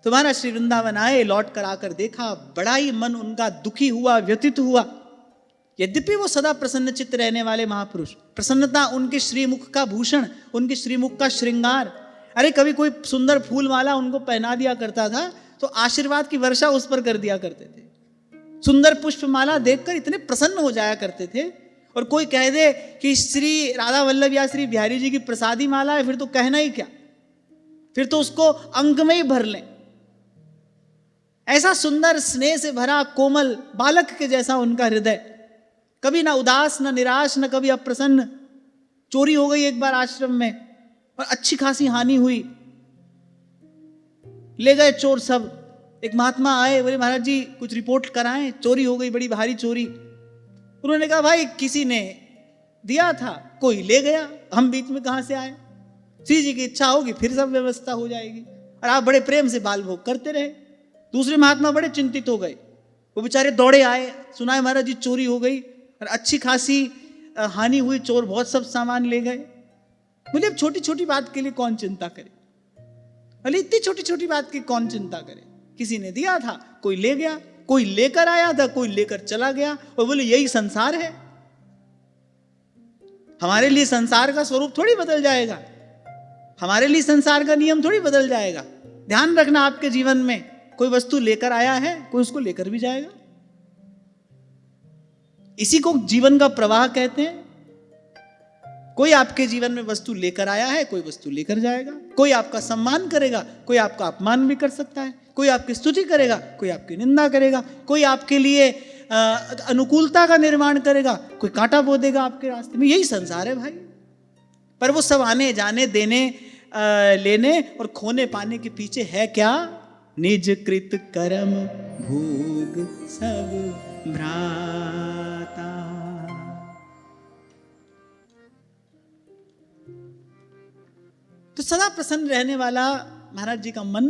तुम्हारा श्री वृंदावन आए, लौट कर आकर देखा, बड़ा ही मन उनका दुखी हुआ, व्यथित हुआ। यद्यपि वो सदा प्रसन्न चित्त रहने वाले महापुरुष, प्रसन्नता उनके श्रीमुख का भूषण, उनके श्रीमुख का श्रृंगार। अरे कभी कोई सुंदर फूल माला उनको पहना दिया करता था तो आशीर्वाद की वर्षा उस पर कर दिया करते थे। सुंदर पुष्प माला देखकर इतने प्रसन्न हो जाया करते थे। और कोई कह दे कि श्री राधा वल्लभ या श्री बिहारी जी की प्रसादी माला है, फिर तो कहना ही क्या, फिर तो उसको अंक में ही भर लें। ऐसा सुंदर, स्नेह से भरा, कोमल बालक के जैसा उनका हृदय, कभी ना उदास, ना निराश, ना कभी अप्रसन्न। चोरी हो गई एक बार आश्रम में और अच्छी खासी हानि हुई, ले गए चोर सब। एक महात्मा आए, बोले महाराज जी कुछ रिपोर्ट कराएं, चोरी हो गई, बड़ी भारी चोरी। उन्होंने कहा भाई किसी ने दिया था, कोई ले गया, हम बीच में कहां से आए। श्री जी की इच्छा होगी फिर सब व्यवस्था हो जाएगी। और आप बड़े प्रेम से बाल भोग करते रहे। दूसरे महात्मा बड़े चिंतित हो गए, वो बेचारे दौड़े आए, सुनाए महाराज जी चोरी हो गई और अच्छी खासी हानि हुई, चोर बहुत सब सामान ले गए। बोले अब छोटी छोटी बात के लिए कौन चिंता करे, बोले इतनी छोटी छोटी बात की कौन चिंता करे। किसी ने दिया था, कोई ले गया, कोई लेकर आया था, कोई लेकर चला गया। और बोले यही संसार है, हमारे लिए संसार का स्वरूप थोड़ी बदल जाएगा, हमारे लिए संसार का नियम थोड़ी बदल जाएगा। ध्यान रखना आपके जीवन में कोई वस्तु लेकर आया है, कोई उसको लेकर भी जाएगा। इसी को जीवन का प्रवाह कहते हैं। कोई आपके जीवन में वस्तु लेकर आया है, कोई वस्तु लेकर जाएगा। कोई आपका सम्मान करेगा, कोई आपका अपमान भी कर सकता है। कोई आपकी स्तुति करेगा, कोई आपकी निंदा करेगा। कोई आपके लिए अनुकूलता का निर्माण करेगा, कोई कांटा बो देगा आपके रास्ते में। यही संसार है भाई। पर वो सब आने जाने, देने लेने और खोने पाने के पीछे है क्या? निज कृत कर्म भोग सब भ्राता। तो सदा प्रसन्न रहने वाला महाराज जी का मन,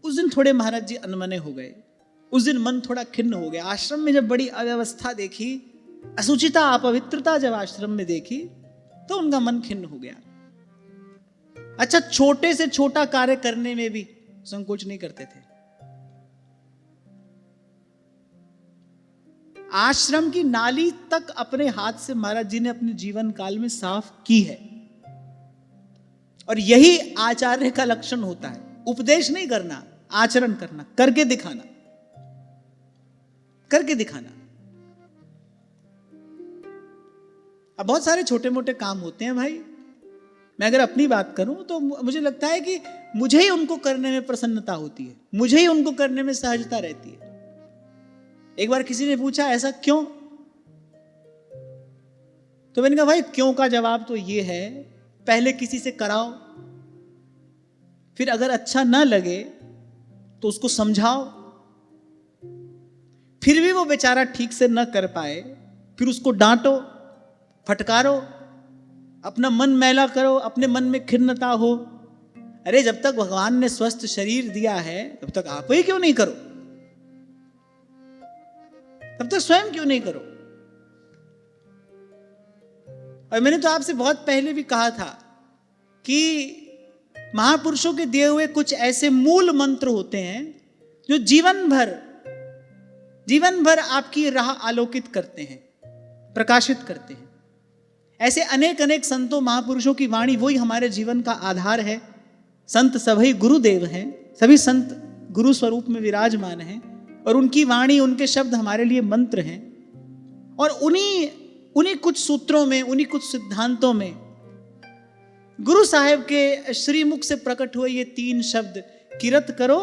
उस दिन थोड़े महाराज जी अनमने हो गए। उस दिन मन थोड़ा खिन्न हो गया। आश्रम में जब बड़ी अव्यवस्था देखी, असुचिता अपवित्रता जब आश्रम में देखी, तो उनका मन खिन्न हो गया। अच्छा, छोटे से छोटा कार्य करने में भी संकोच नहीं करते थे। आश्रम की नाली तक अपने हाथ से महाराज जी ने अपने जीवन काल में साफ की है। और यही आचार्य का लक्षण होता है। उपदेश नहीं करना, आचरण करना, करके दिखाना, करके दिखाना। अब बहुत सारे छोटे मोटे काम होते हैं भाई। मैं अगर अपनी बात करूं तो मुझे लगता है कि मुझे ही उनको करने में प्रसन्नता होती है, मुझे ही उनको करने में सहजता रहती है। एक बार किसी ने पूछा ऐसा क्यों, तो मैंने कहा भाई क्यों का जवाब तो ये है, पहले किसी से कराओ, फिर अगर अच्छा ना लगे तो उसको समझाओ, फिर भी वो बेचारा ठीक से न कर पाए, फिर उसको डांटो, फटकारो, अपना मन मैला करो, अपने मन में खिन्नता हो। अरे जब तक भगवान ने स्वस्थ शरीर दिया है तब तक आप ही क्यों नहीं करो, तब तक स्वयं क्यों नहीं करो। और मैंने तो आपसे बहुत पहले भी कहा था कि महापुरुषों के दिए हुए कुछ ऐसे मूल मंत्र होते हैं जो जीवन भर आपकी राह आलोकित करते हैं, प्रकाशित करते हैं। ऐसे अनेक अनेक संतों महापुरुषों की वाणी वही हमारे जीवन का आधार है। संत सभी गुरुदेव हैं, सभी संत गुरु स्वरूप में विराजमान हैं, और उनकी वाणी, उनके शब्द हमारे लिए मंत्र हैं। और उन्हीं कुछ सूत्रों में, उन्हीं कुछ सिद्धांतों में गुरु साहेब के श्रीमुख से प्रकट हुए ये 3 शब्द, किरत करो,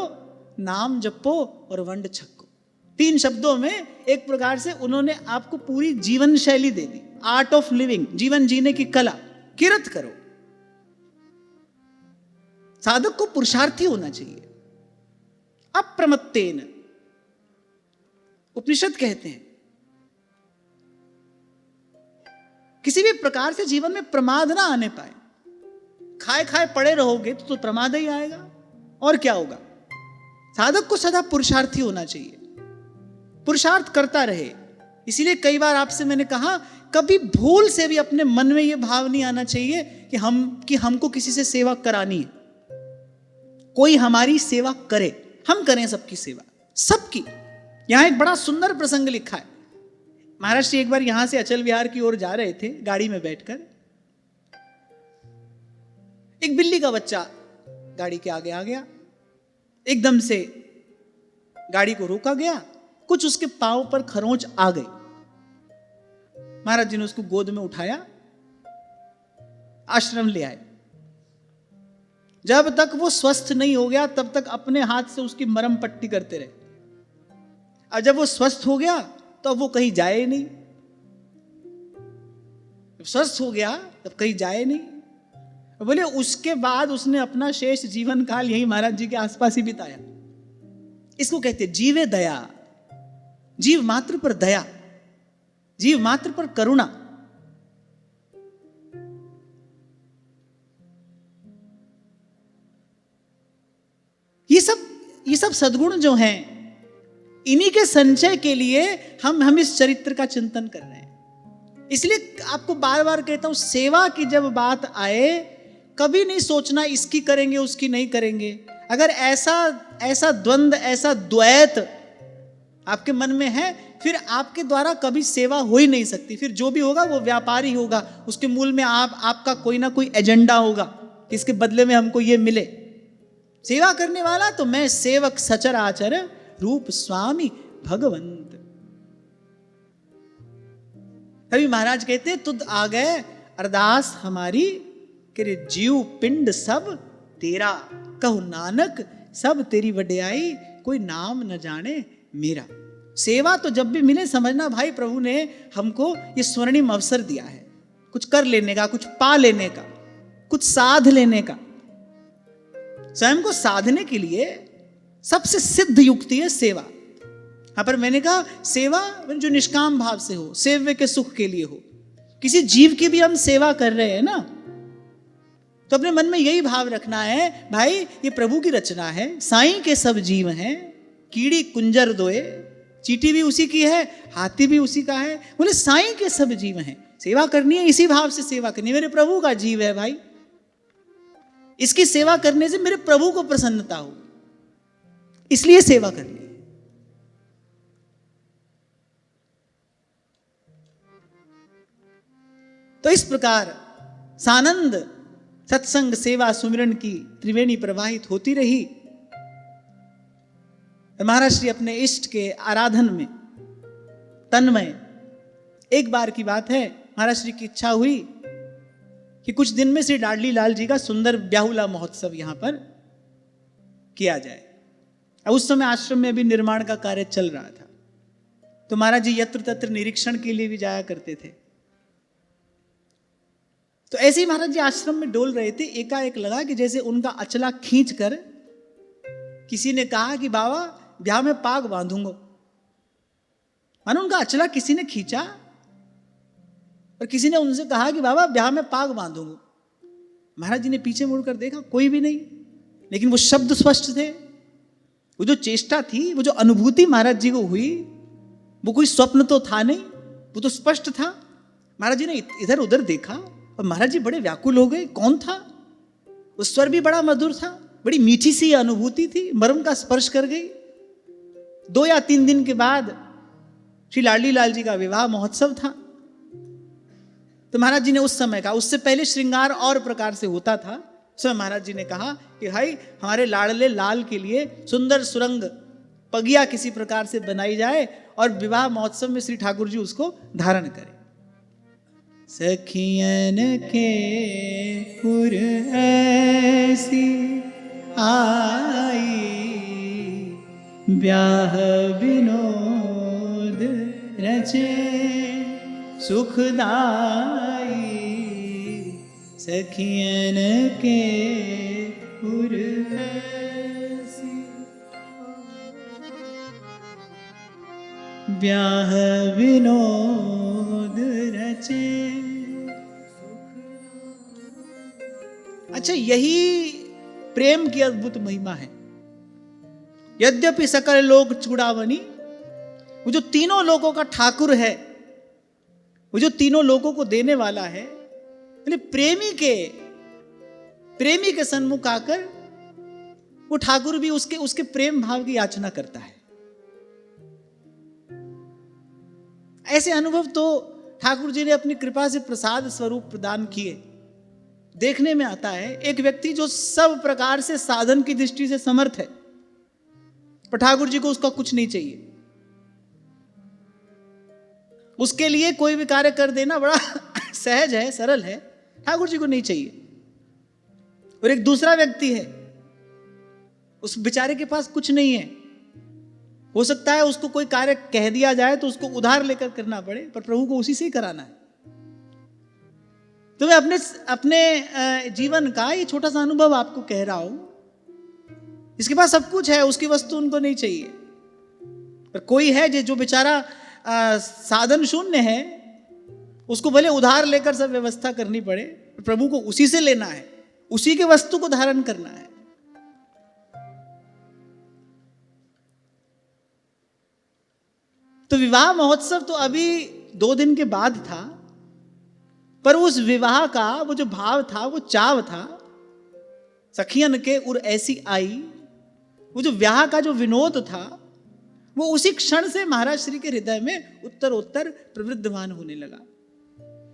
नाम जपो और वंड छक्को। 3 शब्दों में एक प्रकार से उन्होंने आपको पूरी जीवन शैली दे दी, आर्ट ऑफ लिविंग, जीवन जीने की कला। किरत करो, साधक को पुरुषार्थी होना चाहिए। अप्रमत्तेन, उपनिषद कहते हैं, किसी भी प्रकार से जीवन में प्रमाद ना आने पाए। खाए खाए पड़े रहोगे तो प्रमाद ही आएगा, और क्या होगा। साधक को सदा पुरुषार्थी होना चाहिए, पुरुषार्थ करता रहे। इसीलिए कई बार आपसे मैंने कहा, कभी भूल से भी अपने मन में यह भाव नहीं आना चाहिए कि हमको किसी से सेवा करानी है, कोई हमारी सेवा करे, हम करें सबकी सेवा, सबकी। यहां एक बड़ा सुंदर प्रसंग लिखा है। महाराज जी एक बार यहां से अचल विहार की ओर जा रहे थे गाड़ी में बैठकर। एक बिल्ली का बच्चा गाड़ी के आगे आ गया, एकदम से गाड़ी को रोका गया, कुछ उसके पांव पर खरोंच आ गई। महाराज जी ने उसको गोद में उठाया, आश्रम ले आए। जब तक वो स्वस्थ नहीं हो गया तब तक अपने हाथ से उसकी मरहम पट्टी करते रहे। और जब वो स्वस्थ हो गया तो अब वो कहीं जाए नहीं, जब स्वस्थ हो गया तब कहीं जाए नहीं। बोले उसके बाद उसने अपना शेष जीवन काल यही महाराज जी के आसपास ही बिताया। इसको कहते जीवे दया, जीव मात्र पर दया, जीव मात्र पर करुणा। ये सब सद्गुण जो हैं, इन्हीं के संचय के लिए हम इस चरित्र का चिंतन कर रहे हैं। इसलिए आपको बार बार कहता हूं, सेवा की जब बात आए कभी नहीं सोचना इसकी करेंगे उसकी नहीं करेंगे। अगर ऐसा द्वंद, ऐसा द्वैत आपके मन में है, फिर आपके द्वारा कभी सेवा हो ही नहीं सकती। फिर जो भी होगा वो व्यापारी होगा, उसके मूल में आपका कोई ना कोई एजेंडा होगा कि इसके बदले में हमको ये मिले। सेवा करने वाला तो मैं सेवक सचर आचर रूप स्वामी भगवंत। कभी महाराज कहते तुद आ गए अरदास हमारी, कि जीव पिंड सब तेरा, कहु नानक सब तेरी वड्याई, कोई नाम न जाने मेरा। सेवा तो जब भी मिले समझना भाई प्रभु ने हमको ये स्वर्णिम अवसर दिया है, कुछ कर लेने का, कुछ पा लेने का, कुछ साध लेने का। स्वयं को साधने के लिए सबसे सिद्ध युक्ति है सेवा। यहां पर मैंने कहा सेवा जो निष्काम भाव से हो, सेव्य के सुख के लिए हो। किसी जीव की भी हम सेवा कर रहे हैं ना, तो अपने मन में यही भाव रखना है, भाई ये प्रभु की रचना है, साईं के सब जीव हैं, कीड़ी कुंजर दोए, चींटी भी उसी की है, हाथी भी उसी का है, बोले साईं के सब जीव हैं, सेवा करनी है, इसी भाव से सेवा करनी है, मेरे प्रभु का जीव है भाई, इसकी सेवा करने से मेरे प्रभु को प्रसन्नता हो, इसलिए सेवा करनी है। तो इस प्रकार सानंद सत्संग सेवा सुमिरन की त्रिवेणी प्रवाहित होती रही। महाराज श्री अपने इष्ट के आराधन में तन्मय। एक बार की बात है, महाराज श्री की इच्छा हुई कि कुछ दिन में श्री लाडली लाल जी का सुंदर ब्याहुला महोत्सव यहां पर किया जाए। अब उस समय आश्रम में भी निर्माण का कार्य चल रहा था, तो महाराज जी यत्र तत्र निरीक्षण के लिए भी जाया करते थे। तो ऐसे ही महाराज जी आश्रम में डोल रहे थे, एकाएक लगा कि जैसे उनका अचला खींच कर किसी ने कहा कि बाबा ब्याह में पाग बांधूंगा। मानो उनका अचला किसी ने खींचा और किसी ने उनसे कहा कि बाबा ब्याह में पाग बांधूंगा। महाराज जी ने पीछे मुड़कर देखा, कोई भी नहीं, लेकिन वो शब्द स्पष्ट थे, वो जो चेष्टा थी, वो जो अनुभूति महाराज जी को हुई, वो कोई स्वप्न तो था नहीं, वो तो स्पष्ट था। महाराज जी ने इधर उधर देखा और महाराज जी बड़े व्याकुल हो गए, कौन था? उस स्वर भी बड़ा मधुर था, बड़ी मीठी सी अनुभूति थी, मर्म का स्पर्श कर गई। 2 या 3 दिन के बाद श्री लाडली लाल जी का विवाह महोत्सव था। तो महाराज जी ने उस समय का, उससे पहले श्रृंगार और प्रकार से होता था, उस समय महाराज जी ने कहा कि भाई हमारे लाडले लाल के लिए सुंदर सुरंग पगिया किसी प्रकार से बनाई जाए और विवाह महोत्सव में श्री ठाकुर जी उसको धारण करें। सखियन के पुर ऐसी आई, ब्याह विनोद रचे सुखदाई, सखियन के पुर ऐसी, ब्याह विनोद रचे। अच्छा, यही प्रेम की अद्भुत महिमा है। यद्यपि सकल लोक चूड़ामणि, वो जो तीनों लोगों का ठाकुर है, वो जो तीनों लोगों को देने वाला है, प्रेमी के सन्मुख आकर वो ठाकुर भी उसके प्रेम भाव की याचना करता है। ऐसे अनुभव तो ठाकुर जी ने अपनी कृपा से प्रसाद स्वरूप प्रदान किए। देखने में आता है एक व्यक्ति जो सब प्रकार से साधन की दृष्टि से समर्थ है, पर ठाकुर जी को उसका कुछ नहीं चाहिए, उसके लिए कोई भी कार्य कर देना बड़ा सहज है, सरल है, ठाकुर जी को नहीं चाहिए। और एक दूसरा व्यक्ति है, उस बेचारे के पास कुछ नहीं है, हो सकता है उसको कोई कार्य कह दिया जाए तो उसको उधार लेकर करना पड़े, पर प्रभु को उसी से ही कराना है। तो मैं अपने जीवन का ये छोटा सा अनुभव आपको कह रहा हूं। इसके पास सब कुछ है, उसकी वस्तु उनको नहीं चाहिए, पर कोई है जो बेचारा साधन शून्य है, उसको भले उधार लेकर सब व्यवस्था करनी पड़े, प्रभु को उसी से लेना है, उसी के वस्तु को धारण करना है। तो विवाह महोत्सव तो अभी 2 दिन के बाद था, पर उस विवाह का वो जो भाव था, वो चाव था, सखियन के उर ऐसी आई, वो जो ब्याह का जो विनोद था, वो उसी क्षण से महाराज श्री के हृदय में उत्तरोत्तर प्रवृद्धमान होने लगा।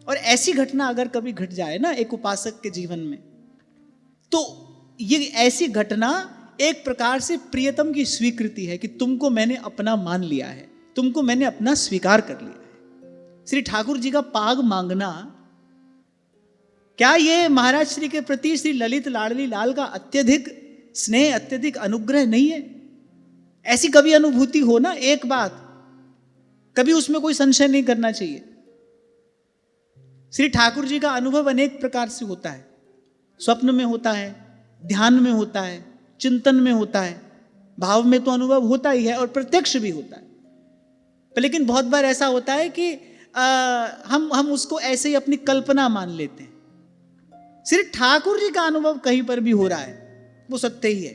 और ऐसी घटना अगर कभी घट जाए ना एक उपासक के जीवन में, तो ये ऐसी घटना एक प्रकार से प्रियतम की स्वीकृति है कि तुमको मैंने अपना मान लिया है, तुमको मैंने अपना स्वीकार कर लिया है। श्री ठाकुर जी का पाग मांगना, क्या ये महाराज श्री के प्रति श्री ललित लाडली लाल का अत्यधिक स्नेह, अत्यधिक अनुग्रह नहीं है? ऐसी कभी अनुभूति हो ना, एक बात, कभी उसमें कोई संशय नहीं करना चाहिए। श्री ठाकुर जी का अनुभव अनेक प्रकार से होता है, स्वप्न में होता है, ध्यान में होता है, चिंतन में होता है, भाव में तो अनुभव होता ही है और प्रत्यक्ष भी होता है। पर लेकिन बहुत बार ऐसा होता है कि हम उसको ऐसे ही अपनी कल्पना मान लेते हैं। सिर्फ ठाकुर जी का अनुभव कहीं पर भी हो रहा है वो सत्य ही है।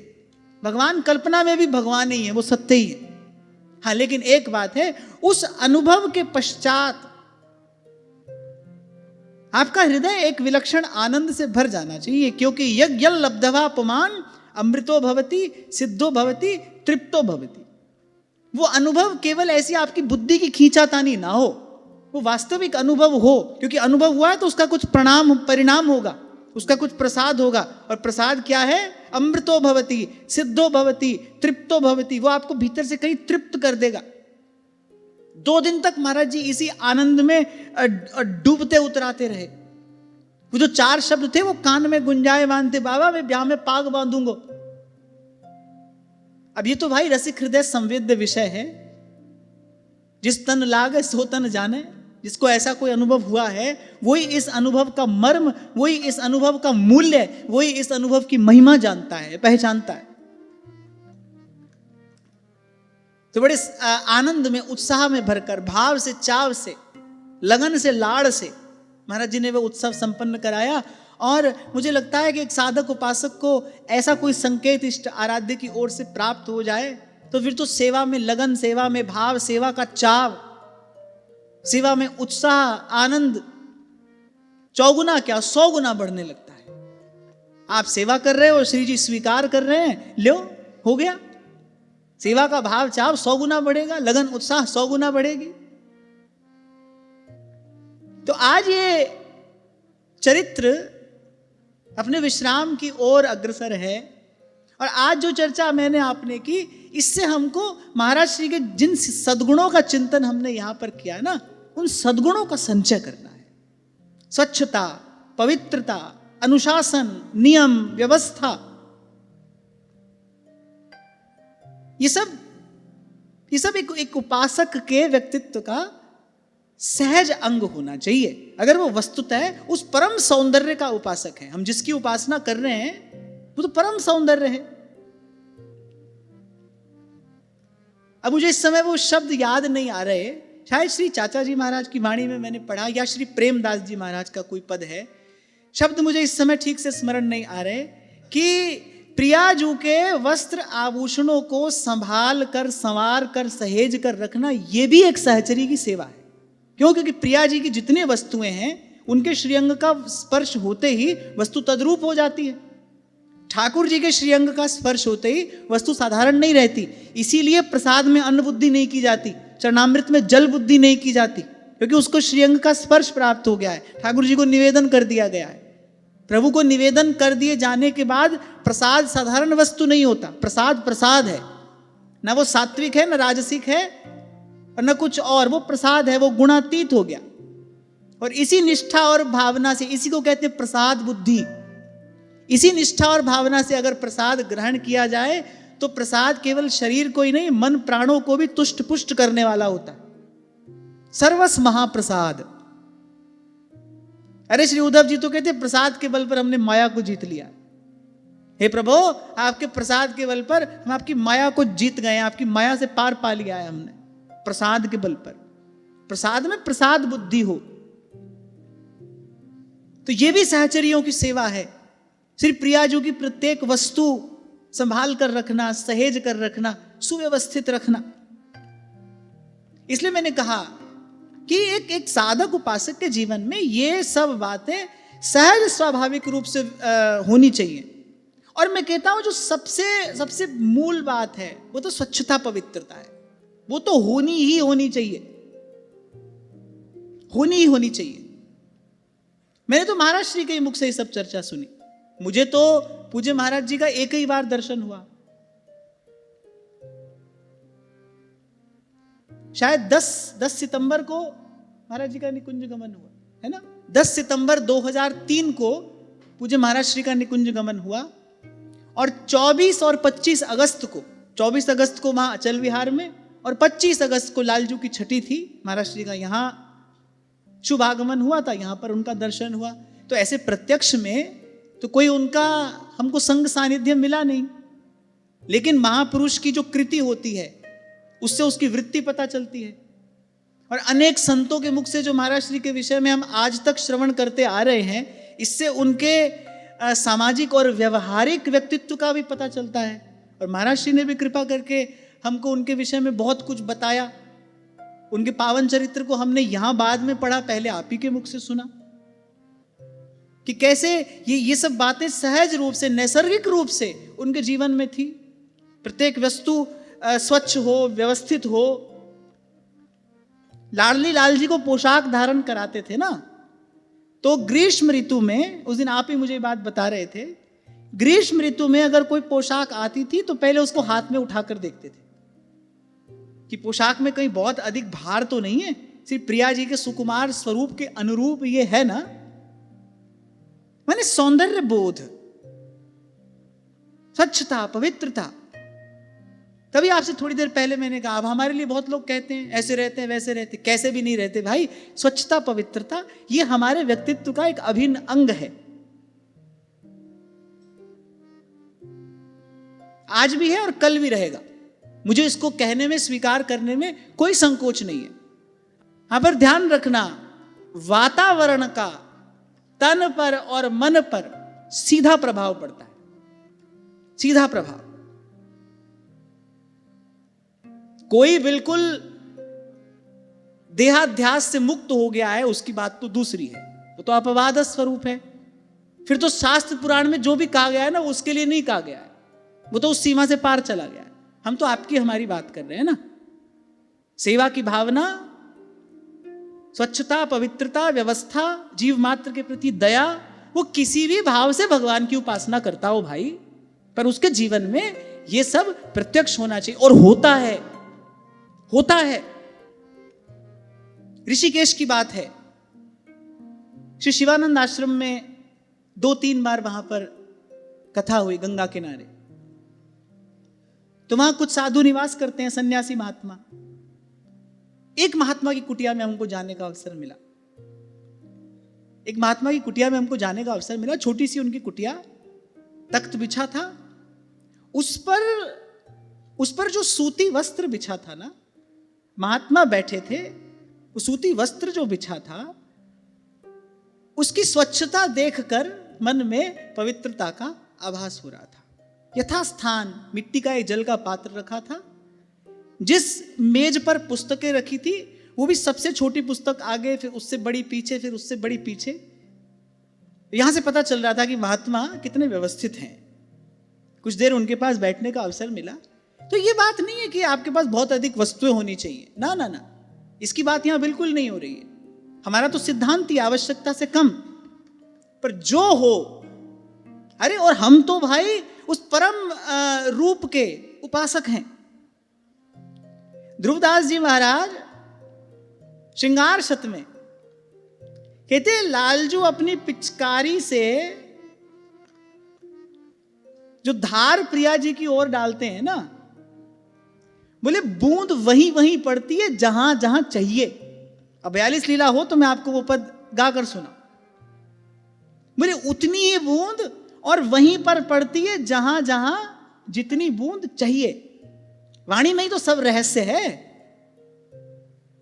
भगवान कल्पना में भी भगवान ही है, वो सत्य ही है। हाँ, लेकिन एक बात है, उस अनुभव के पश्चात आपका हृदय एक विलक्षण आनंद से भर जाना चाहिए, क्योंकि यज्ञ लब्धवा पुमान अमृतो भवति सिद्धो भवति तृप्तो भवति। वो अनुभव केवल ऐसी आपकी बुद्धि की खींचातानी ना हो, वो वास्तविक अनुभव हो, क्योंकि अनुभव हुआ है तो उसका कुछ परिणाम होगा, उसका कुछ प्रसाद होगा। और प्रसाद क्या है? अमृतो भवति सिद्धो भवति तृप्तो भवति। वो आपको भीतर से कहीं तृप्त कर देगा। 2 दिन तक महाराज जी इसी आनंद में डूबते उतराते रहे। वो जो 4 शब्द थे वो कान में गुंजाए बांधते, बाबा मैं ब्याह में पाग बांधूंगा। अब ये तो भाई रसिक हृदय संवेद्य विषय है। जिस तन लागे सो तन जाने। जिसको ऐसा कोई अनुभव हुआ है वही इस अनुभव का मर्म, वही इस अनुभव का मूल्य, वही इस अनुभव की महिमा जानता है, पहचानता है। तो बड़े आनंद में, उत्साह में भरकर, भाव से, चाव से, लगन से, लाड़ से महाराज जी ने वो उत्सव संपन्न कराया। और मुझे लगता है कि एक साधक उपासक को ऐसा कोई संकेत इष्ट आराध्य की ओर से प्राप्त हो जाए तो फिर तो सेवा में लगन, सेवा में भाव, सेवा का चाव, सेवा में उत्साह, आनंद 4 गुना क्या 100 गुना बढ़ने लगता है। आप सेवा कर रहे हो, श्री जी स्वीकार कर रहे हैं, लो हो गया। सेवा का भाव चाव 100 गुना बढ़ेगा, लगन उत्साह 100 गुना बढ़ेगी। तो आज ये चरित्र अपने विश्राम की ओर अग्रसर है। और आज जो चर्चा मैंने आपने की, इससे हमको महाराज श्री के जिन सद्गुणों का चिंतन हमने यहां पर किया ना, उन सद्गुणों का संचय करना है। स्वच्छता, पवित्रता, अनुशासन, नियम, व्यवस्था, ये सब एक उपासक के व्यक्तित्व का सहज अंग होना चाहिए। अगर वो वस्तुतः उस परम सौंदर्य का उपासक है, हम जिसकी उपासना कर रहे हैं वो तो परम सौंदर्य है। अब मुझे इस समय वो शब्द याद नहीं आ रहे, शायद श्री चाचा जी महाराज की वाणी में मैंने पढ़ा, या श्री प्रेमदास जी महाराज का कोई पद है। शब्द मुझे इस समय ठीक से स्मरण नहीं आ रहे कि प्रियाजू के वस्त्र आभूषणों को संभाल कर, संवार कर, सहेज कर रखना, यह भी एक सहचरी की सेवा है। क्यों? क्योंकि प्रिया जी की जितने वस्तुएं हैं उनके श्रीअंग का स्पर्श होते ही वस्तु तद्रूप हो जाती है। ठाकुर जी के श्रीअंग का स्पर्श होते ही वस्तु साधारण नहीं रहती। इसीलिए प्रसाद में अन्न बुद्धि नहीं की जाती, चरणामृत में जल बुद्धि नहीं की जाती, क्योंकि उसको श्रीअंग का स्पर्श प्राप्त हो गया है। ठाकुर जी को निवेदन कर दिया गया है। प्रभु को निवेदन कर दिए जाने के बाद प्रसाद साधारण वस्तु नहीं होता। प्रसाद प्रसाद है, ना वो सात्विक है, ना राजसिक है, और न कुछ और। वो प्रसाद है, वो गुणातीत हो गया। और इसी निष्ठा और भावना से, इसी को कहते हैं प्रसाद बुद्धि। इसी निष्ठा और भावना से अगर प्रसाद ग्रहण किया जाए तो प्रसाद केवल शरीर को ही नहीं, मन प्राणों को भी तुष्ट पुष्ट करने वाला होता है। सर्वस महाप्रसाद। अरे श्री उद्धव जी तो कहते हैं प्रसाद के बल पर हमने माया को जीत लिया। हे प्रभु, आपके प्रसाद के बल पर हम आपकी माया को जीत गए, आपकी माया से पार पा लिया है हमने, प्रसाद के बल पर। प्रसाद में प्रसाद बुद्धि हो तो यह भी सहचरियों की सेवा है। श्री प्रियाजू की प्रत्येक वस्तु संभाल कर रखना, सहेज कर रखना, सुव्यवस्थित रखना। इसलिए मैंने कहा कि एक साधक उपासक के जीवन में ये सब बातें सहज स्वाभाविक रूप से होनी चाहिए। और मैं कहता हूं जो सबसे मूल बात है वो तो स्वच्छता, पवित्रता है। वो तो होनी ही होनी चाहिए, होनी ही होनी चाहिए। मैंने तो महाराज श्री के मुख से ये सब चर्चा सुनी। मुझे तो पूज्य महाराज जी का एक ही बार दर्शन हुआ, शायद 10 सितंबर को महाराज जी का निकुंज गमन हुआ है ना। 10 सितंबर 2003 को पूज्य महाराज श्री का निकुंज गमन हुआ। और 24 और 25 अगस्त को, 24 अगस्त को वहां अचल विहार में और 25 अगस्त को लालजू की छठी थी, महाराज श्री का यहाँ शुभ आगमन हुआ था, यहाँ पर उनका दर्शन हुआ। तो ऐसे प्रत्यक्ष में तो कोई उनका हमको संग सानिध्य मिला नहीं, लेकिन महापुरुष की जो कृति होती है उससे उसकी वृत्ति पता चलती है। और अनेक संतों के मुख से जो महाराज श्री के विषय में हम आज तक श्रवण करते आ रहे हैं, इससे उनके सामाजिक और व्यवहारिक व्यक्तित्व का भी पता चलता है। और महाराज श्री ने भी कृपा करके हमको उनके विषय में बहुत कुछ बताया। उनके पावन चरित्र को हमने यहां बाद में पढ़ा, पहले आप ही के मुख से सुना कि कैसे ये सब बातें सहज रूप से, नैसर्गिक रूप से उनके जीवन में थी। प्रत्येक वस्तु स्वच्छ हो, व्यवस्थित हो। लाडली लाल जी को पोशाक धारण कराते थे ना, तो ग्रीष्म ऋतु में, उस दिन आप ही मुझे बात बता रहे थे, ग्रीष्म ऋतु में अगर कोई पोशाक आती थी तो पहले उसको हाथ में उठाकर देखते थे कि पोशाक में कहीं बहुत अधिक भार तो नहीं है, सिर्फ प्रिया जी के सुकुमार स्वरूप के अनुरूप ये है ना। माने सौंदर्य बोध, स्वच्छता, पवित्रता। तभी आपसे थोड़ी देर पहले मैंने कहा, अब हमारे लिए बहुत लोग कहते हैं ऐसे रहते हैं, वैसे रहते हैं। कैसे भी नहीं रहते भाई। स्वच्छता, पवित्रता ये हमारे व्यक्तित्व का एक अभिन्न अंग है। आज भी है और कल भी रहेगा। मुझे इसको कहने में, स्वीकार करने में कोई संकोच नहीं है। यहां पर ध्यान रखना, वातावरण का तन पर और मन पर सीधा प्रभाव पड़ता है, सीधा प्रभाव। कोई बिल्कुल देहाध्यास से मुक्त हो गया है, उसकी बात तो दूसरी है, वो तो अपवाद स्वरूप है। फिर तो शास्त्र पुराण में जो भी कहा गया है ना, वो उसके लिए नहीं कहा गया है, वो तो उस सीमा से पार चला गया है। हम तो आपकी हमारी बात कर रहे हैं ना। सेवा की भावना, स्वच्छता, पवित्रता, व्यवस्था, जीव मात्र के प्रति दया, वो किसी भी भाव से भगवान की उपासना करता हो भाई, पर उसके जीवन में ये सब प्रत्यक्ष होना चाहिए। और होता है, होता है। ऋषिकेश की बात है, श्री शिवानंद आश्रम में 2-3 बार वहां पर कथा हुई गंगा किनारे। तो वहां कुछ साधु निवास करते हैं, सन्यासी महात्मा। एक महात्मा की कुटिया में हमको जाने का अवसर मिला। एक महात्मा की कुटिया में हमको जाने का अवसर मिला। छोटी सी उनकी कुटिया, तख्त बिछा था, उस पर जो सूती वस्त्र बिछा था ना, महात्मा बैठे थे, वो सूती वस्त्र जो बिछा था, उसकी स्वच्छता देखकर मन में पवित्रता का आभास हो रहा था। यथास्थान मिट्टी का एक जल का पात्र रखा था। जिस मेज पर पुस्तकें रखी थी, वो भी सबसे छोटी पुस्तक आगे, फिर उससे बड़ी पीछे, फिर उससे बड़ी पीछे। यहां से पता चल रहा था कि महात्मा कितने व्यवस्थित हैं। कुछ देर उनके पास बैठने का अवसर मिला। तो ये बात नहीं है कि आपके पास बहुत अधिक वस्तुएं होनी चाहिए, ना ना ना, इसकी बात यहां बिल्कुल नहीं हो रही है। हमारा तो सिद्धांत ही आवश्यकता से कम, पर जो हो। अरे और हम तो भाई उस परम रूप के उपासक हैं। ध्रुवदास जी महाराज श्रृंगार शत में कहते, लालजू अपनी पिचकारी से जो धार प्रिया जी की ओर डालते हैं ना, बोले बूंद वहीं वहीं पड़ती है जहां जहां चाहिए। अब 42 लीला हो तो मैं आपको वो पद गाकर सुना। बोले उतनी ही बूंद और वहीं पर पड़ती है जहां जहां जितनी बूंद चाहिए। वाणी में ही तो सब रहस्य है।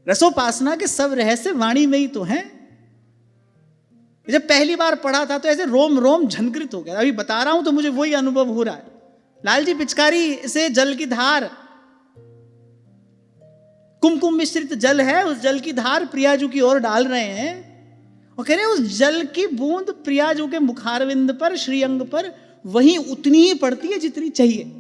रसोपासना के सब रहस्य वाणी में ही तो है। जब पहली बार पढ़ा था तो ऐसे रोम रोम झनकृत हो गया। अभी बता रहा हूं तो मुझे वही अनुभव हो रहा है। लाल जी पिचकारी से जल की धार, कुमकुम मिश्रित जल है, उस जल की धार प्रियाजू की ओर डाल रहे हैं और कह रहे हैं उस जल की बूंद प्रियाजू के मुखारविंद पर, श्रीअंग पर वहीं उतनी ही पड़ती है जितनी चाहिए।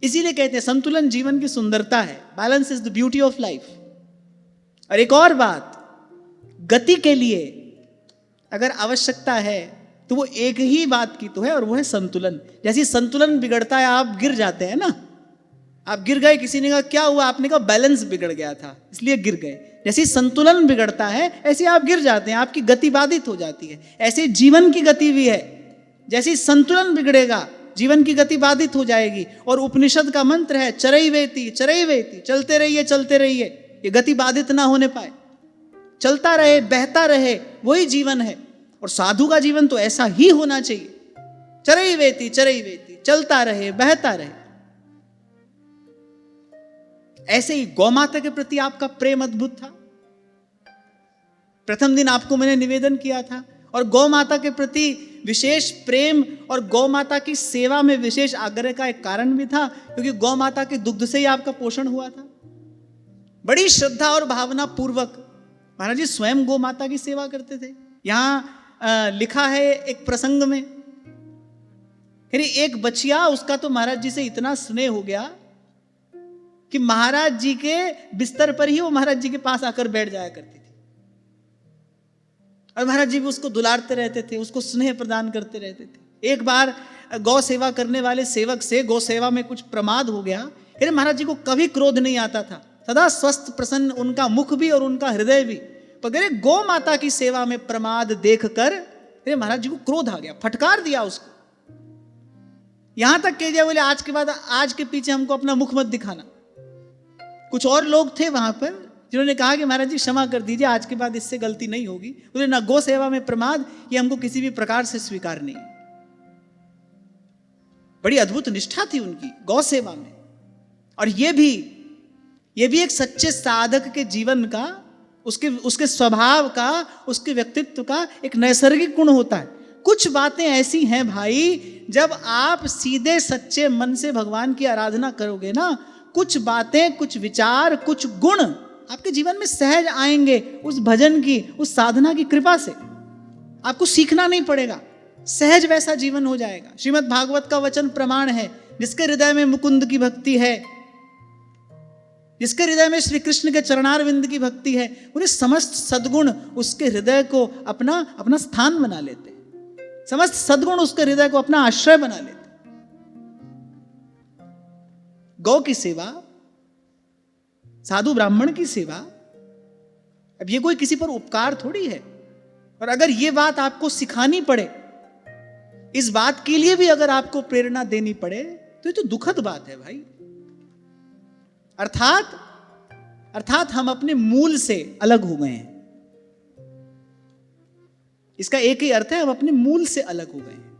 इसीलिए कहते हैं संतुलन जीवन की सुंदरता है। Balance is the beauty of life. और एक और बात, गति के लिए अगर आवश्यकता है तो वो एक ही बात की तो है, और वो है संतुलन। जैसे संतुलन बिगड़ता है, आप गिर जाते हैं ना, आप गिर गए, किसी ने कहा क्या हुआ, आपने कहा बैलेंस बिगड़ गया था इसलिए गिर गए। जैसे संतुलन बिगड़ता है ऐसे आप गिर जाते हैं, आपकी गति बाधित हो जाती है। ऐसे जीवन की गति भी है, जैसे संतुलन बिगड़ेगा जीवन की गति बाधित हो जाएगी। और उपनिषद का मंत्र है चरैवेति चरैवेति, चलते रहिए चलते रहिए, ये गति बाधित ना होने पाए, चलता रहे, बहता रहे, वही जीवन है। और साधु का जीवन तो ऐसा ही होना चाहिए, चरैवेति चरैवेति, चलता रहे, बहता रहे। ऐसे ही गौ माता के प्रति आपका प्रेम अद्भुत था। प्रथम दिन आपको मैंने निवेदन किया था। और गौ माता के प्रति विशेष प्रेम और गौ माता की सेवा में विशेष आग्रह का एक कारण भी था, क्योंकि गौ माता के दुग्ध से ही आपका पोषण हुआ था। बड़ी श्रद्धा और भावना पूर्वक महाराज जी स्वयं गौ माता की सेवा करते थे। यहां लिखा है एक प्रसंग में, एक बचिया, उसका तो महाराज जी से इतना स्नेह हो गया कि महाराज जी के बिस्तर पर ही वो महाराज जी के पास आकर बैठ जाया करती थी, और महाराज जी भी उसको दुलारते रहते थे, उसको स्नेह प्रदान करते रहते थे। एक बार गौ सेवा करने वाले सेवक से गौ सेवा में कुछ प्रमाद हो गया। अरे महाराज जी को कभी क्रोध नहीं आता था, सदा स्वस्थ प्रसन्न उनका मुख भी और उनका हृदय भी। पर गौ माता की सेवा में प्रमाद देखकर महाराज जी को क्रोध आ गया, फटकार दिया उसको। यहां तक कह दिया, बोले आज के बाद, आज के पीछे हमको अपना मुख मत दिखाना। कुछ और लोग थे वहां पर जिन्होंने कहा कि महाराज जी क्षमा कर दीजिए, आज के बाद इससे गलती नहीं होगी। बोले ना, गौ सेवा में प्रमाद ये हमको किसी भी प्रकार से स्वीकार नहीं। बड़ी अद्भुत निष्ठा थी उनकी गौ सेवा में। और ये भी एक सच्चे साधक के जीवन का, उसके स्वभाव का, उसके व्यक्तित्व का एक नैसर्गिक गुण होता है। कुछ बातें ऐसी हैं भाई, जब आप सीधे सच्चे मन से भगवान की आराधना करोगे ना, कुछ बातें, कुछ विचार, कुछ गुण आपके जीवन में सहज आएंगे उस भजन की, उस साधना की कृपा से। आपको सीखना नहीं पड़ेगा, सहज वैसा जीवन हो जाएगा। श्रीमद् भागवत का वचन प्रमाण है, जिसके हृदय में मुकुंद की भक्ति है, जिसके हृदय में श्री कृष्ण के चरणारविंद की भक्ति है, उन्हें समस्त सद्गुण उसके हृदय को अपना स्थान बना लेते, समस्त सद्गुण उसके हृदय को अपना आश्रय बना लेते। गौ की सेवा, साधु ब्राह्मण की सेवा, अब ये कोई किसी पर उपकार थोड़ी है। और अगर ये बात आपको सिखानी पड़े, इस बात के लिए भी अगर आपको प्रेरणा देनी पड़े, तो ये तो दुखद बात है भाई। अर्थात हम अपने मूल से अलग हो गए हैं। इसका एक ही अर्थ है, हम अपने मूल से अलग हो गए हैं।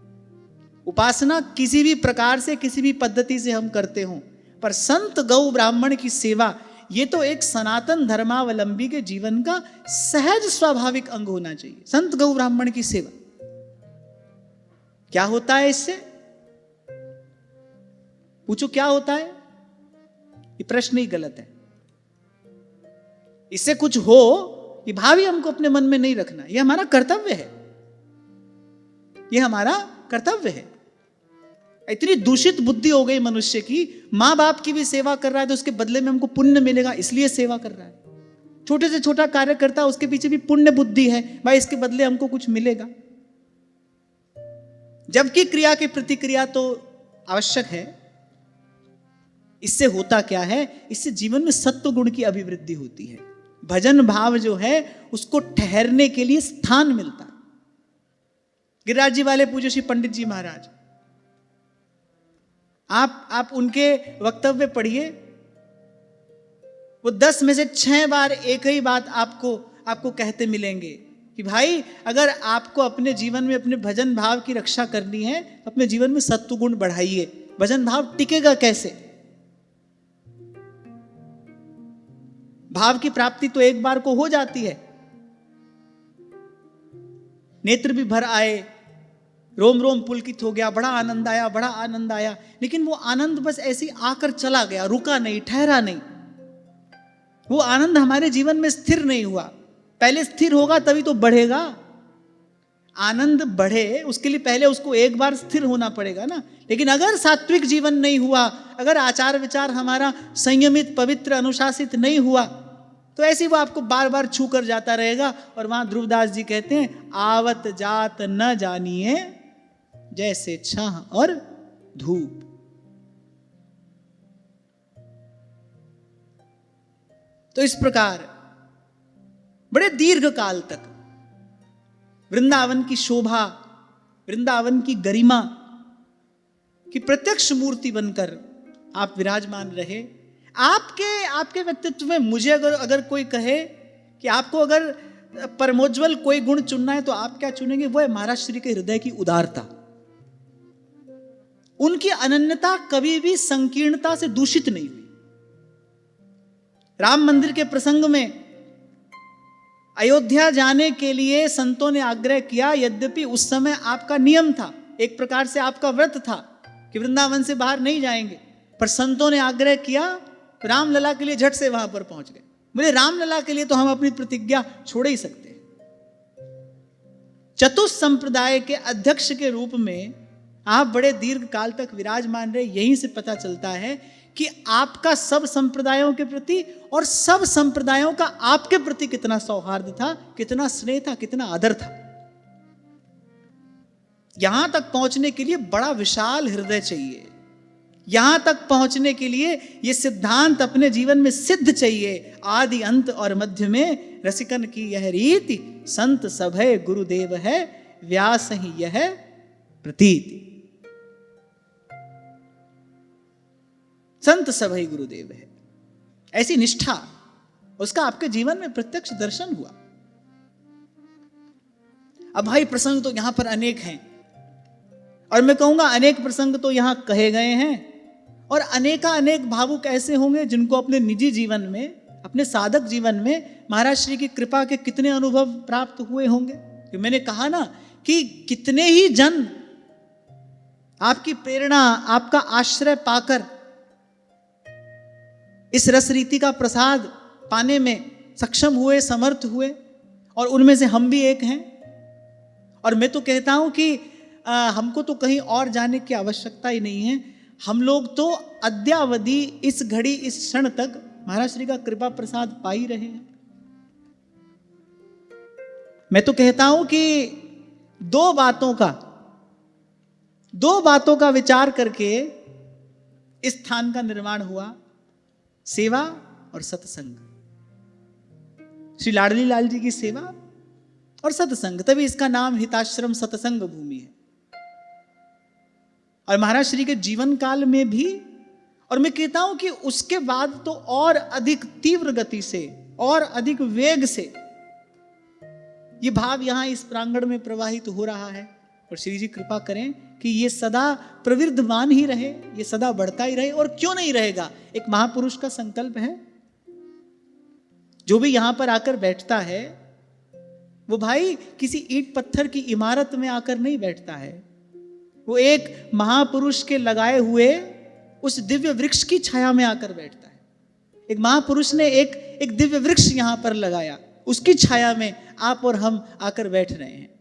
उपासना किसी भी प्रकार से, किसी भी पद्धति से हम करते हों, पर संत गौ ब्राह्मण की सेवा ये तो एक सनातन धर्मावलंबी के जीवन का सहज स्वाभाविक अंग होना चाहिए। संत गौ ब्राह्मण की सेवा क्या होता है? इससे पूछो क्या होता है? ये प्रश्न ही गलत है। इससे कुछ हो ये भावी हमको अपने मन में नहीं रखना। यह हमारा कर्तव्य है, यह हमारा कर्तव्य है। इतनी दूषित बुद्धि हो गई मनुष्य की, मां बाप की भी सेवा कर रहा है तो उसके बदले में हमको पुण्य मिलेगा, इसलिए सेवा कर रहा है। छोटे से छोटा कार्य करता है, उसके पीछे भी पुण्य बुद्धि है, भाई इसके बदले हमको कुछ मिलेगा। जबकि क्रिया की प्रतिक्रिया तो आवश्यक है। इससे होता क्या है? इससे जीवन में सत्व गुण की अभिवृद्धि होती है। भजन भाव जो है उसको ठहरने के लिए स्थान मिलता है। गिरिराज जी वाले पूज्य श्री पंडित जी महाराज, आप उनके वक्तव्य पढ़िए, वो 10 में से 6 बार एक ही बात आपको कहते मिलेंगे कि भाई अगर आपको अपने जीवन में अपने भजन भाव की रक्षा करनी है, अपने जीवन में सत्व गुण बढ़ाइए। भजन भाव टिकेगा कैसे? भाव की प्राप्ति तो एक बार को हो जाती है, नेत्र भी भर आए, रोम रोम पुलकित हो गया, बड़ा आनंद आया, बड़ा आनंद आया, लेकिन वो आनंद बस ऐसे आकर चला गया, रुका नहीं, ठहरा नहीं। वो आनंद हमारे जीवन में स्थिर नहीं हुआ। पहले स्थिर होगा तभी तो बढ़ेगा। आनंद बढ़े उसके लिए पहले उसको एक बार स्थिर होना पड़ेगा ना। लेकिन अगर सात्विक जीवन नहीं हुआ, अगर आचार विचार हमारा संयमित, पवित्र, अनुशासित नहीं हुआ, तो ऐसे वो आपको बार बार छू कर जाता रहेगा। और वहां ध्रुवदास जी कहते हैं, आवत जात न जानिए जैसे छाह और धूप। तो इस प्रकार बड़े दीर्घ काल तक वृंदावन की शोभा, वृंदावन की गरिमा की प्रत्यक्ष मूर्ति बनकर आप विराजमान रहे। आपके व्यक्तित्व में मुझे अगर कोई कहे कि आपको अगर परमोज्वल कोई गुण चुनना है तो आप क्या चुनेंगे? वो है महाराज श्री के हृदय की उदारता। उनकी अनन्यता कभी भी संकीर्णता से दूषित नहीं हुई। राम मंदिर के प्रसंग में अयोध्या जाने के लिए संतों ने आग्रह किया, यद्यपि उस समय आपका नियम था, एक प्रकार से आपका व्रत था कि वृंदावन से बाहर नहीं जाएंगे, पर संतों ने आग्रह किया, रामलला के लिए झट से वहां पर पहुंच गए। बोले रामलला के लिए तो हम अपनी प्रतिज्ञा छोड़ ही सकते हैं। चतुष्ट संप्रदाय के अध्यक्ष के रूप में आप बड़े दीर्घ काल तक विराजमान रहे। यहीं से पता चलता है कि आपका सब संप्रदायों के प्रति और सब संप्रदायों का आपके प्रति कितना सौहार्द था, कितना स्नेह था, कितना आदर था। यहां तक पहुंचने के लिए बड़ा विशाल हृदय चाहिए। यहां तक पहुंचने के लिए यह सिद्धांत अपने जीवन में सिद्ध चाहिए, आदि अंत और मध्य में रसिकन की यह रीति, संत सभय गुरुदेव है, व्यास ही यह प्रतीति। संत सभई गुरुदेव है, ऐसी निष्ठा उसका आपके जीवन में प्रत्यक्ष दर्शन हुआ। अब भाई प्रसंग तो यहां पर अनेक हैं, और मैं कहूंगा अनेक प्रसंग तो यहां कहे गए हैं, और अनेक भावुक ऐसे होंगे जिनको अपने निजी जीवन में, अपने साधक जीवन में महाराज श्री की कृपा के कितने अनुभव प्राप्त हुए होंगे। कि मैंने कहा ना कि कितने ही जन आपकी प्रेरणा, आपका आश्रय पाकर इस रस रीति का प्रसाद पाने में सक्षम हुए, समर्थ हुए, और उनमें से हम भी एक हैं। और मैं तो कहता हूं कि हमको तो कहीं और जाने की आवश्यकता ही नहीं है। हम लोग तो अद्यावधि इस घड़ी, इस क्षण तक महाराज श्री का कृपा प्रसाद पा ही रहे हैं। मैं तो कहता हूं कि दो बातों का विचार करके इस स्थान का निर्माण हुआ, सेवा और सत्संग। श्री लाडली लाल जी की सेवा और सत्संग, तभी इसका नाम हिताश्रम सत्संग भूमि है। और महाराज श्री के जीवन काल में भी, और मैं कहता हूं कि उसके बाद तो और अधिक तीव्र गति से और अधिक वेग से ये भाव यहां इस प्रांगण में प्रवाहित हो रहा है। और श्री जी कृपा करें कि ये सदा प्रवृद्धमान ही रहे, ये सदा बढ़ता ही रहे। और क्यों नहीं रहेगा, एक महापुरुष का संकल्प है। जो भी यहां पर आकर बैठता है वो भाई किसी ईंट पत्थर की इमारत में आकर नहीं बैठता है, वो एक महापुरुष के लगाए हुए उस दिव्य वृक्ष की छाया में आकर बैठता है। एक महापुरुष ने एक दिव्य वृक्ष यहां पर लगाया, उसकी छाया में आप और हम आकर बैठ रहे हैं।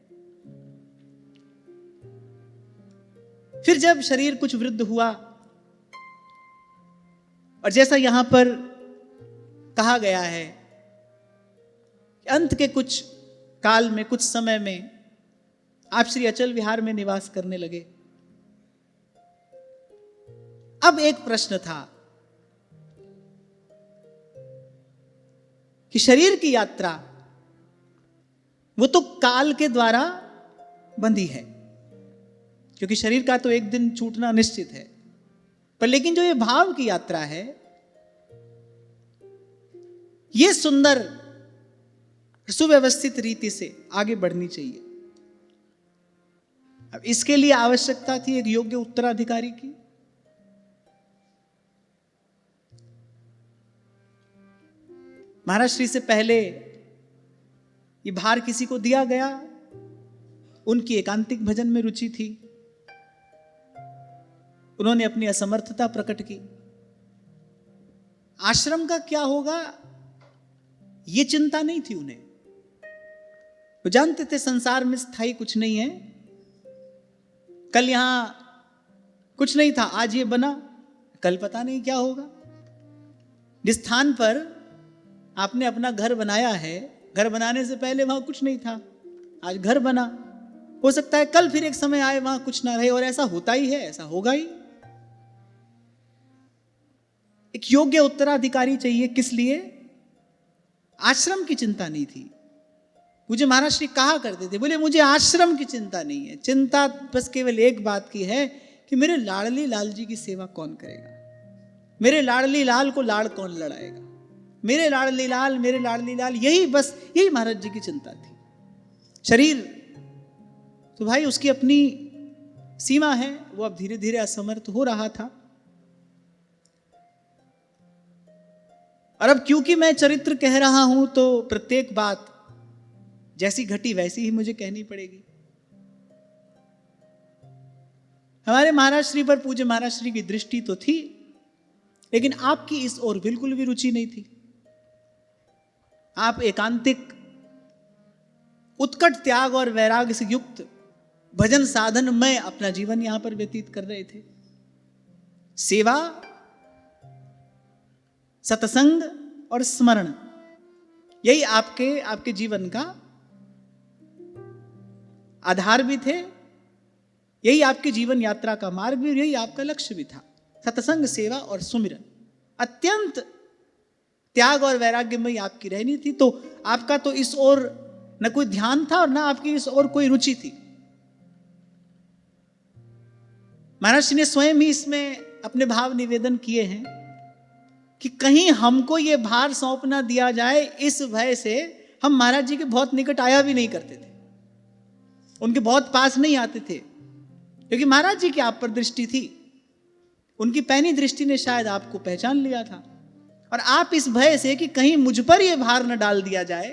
फिर जब शरीर कुछ वृद्ध हुआ, और जैसा यहां पर कहा गया है, अंत के कुछ काल में, कुछ समय में आप श्री अचल विहार में निवास करने लगे। अब एक प्रश्न था कि शरीर की यात्रा वो तो काल के द्वारा बंधी है, क्योंकि शरीर का तो एक दिन छूटना निश्चित है, पर लेकिन जो ये भाव की यात्रा है, ये सुंदर सुव्यवस्थित रीति से आगे बढ़नी चाहिए। अब इसके लिए आवश्यकता थी एक योग्य उत्तराधिकारी की। महाराज श्री से पहले ये भार किसी को दिया गया, उनकी एकांतिक भजन में रुचि थी, उन्होंने अपनी असमर्थता प्रकट की। आश्रम का क्या होगा ये चिंता नहीं थी उन्हें। वो जानते थे संसार में स्थायी कुछ नहीं है, कल यहां कुछ नहीं था, आज ये बना, कल पता नहीं क्या होगा। जिस स्थान पर आपने अपना घर बनाया है, घर बनाने से पहले वहां कुछ नहीं था, आज घर बना, हो सकता है कल फिर एक समय आए वहां कुछ ना रहे, और ऐसा होता ही है, ऐसा होगा ही। एक योग्य उत्तराधिकारी चाहिए, किस लिए? आश्रम की चिंता नहीं थी। मुझे महाराज श्री कहा करते थे, बोले मुझे आश्रम की चिंता नहीं है, चिंता बस केवल एक बात की है कि मेरे लाडली लाल जी की सेवा कौन करेगा, मेरे लाडली लाल को लाड़ कौन लड़ाएगा, मेरे लाडली लाल, मेरे लाडली लाल, यही महाराज जी की चिंता थी। शरीर तो भाई उसकी अपनी सीमा है, वो अब धीरे धीरे असमर्थ हो रहा था। और अब क्योंकि मैं चरित्र कह रहा हूं तो प्रत्येक बात जैसी घटी वैसी ही मुझे कहनी पड़ेगी। हमारे महाराज श्री पर, पूज्य महाराज श्री की दृष्टि तो थी, लेकिन आपकी इस ओर बिल्कुल भी रुचि नहीं थी। आप एकांतिक उत्कट त्याग और वैराग्य से युक्त भजन साधन में अपना जीवन यहां पर व्यतीत कर रहे थे। सेवा, सत्संग और स्मरण, यही आपके जीवन का आधार भी थे, यही आपके जीवन यात्रा का मार्ग भी, यही आपका लक्ष्य भी था। सत्संग, सेवा और सुमिरन, अत्यंत त्याग और वैराग्य में आपकी रहनी थी। तो आपका तो इस ओर न कोई ध्यान था और न आपकी इस ओर कोई रुचि थी। महाराज जी ने स्वयं ही इसमें अपने भाव निवेदन किए हैं कि कहीं हमको ये भार सौंप ना दिया जाए, इस भय से हम महाराज जी के बहुत निकट आया भी नहीं करते थे, उनके बहुत पास नहीं आते थे, क्योंकि महाराज जी की आप पर दृष्टि थी। उनकी पैनी दृष्टि ने शायद आपको पहचान लिया था, और आप इस भय से कि कहीं मुझ पर यह भार न डाल दिया जाए,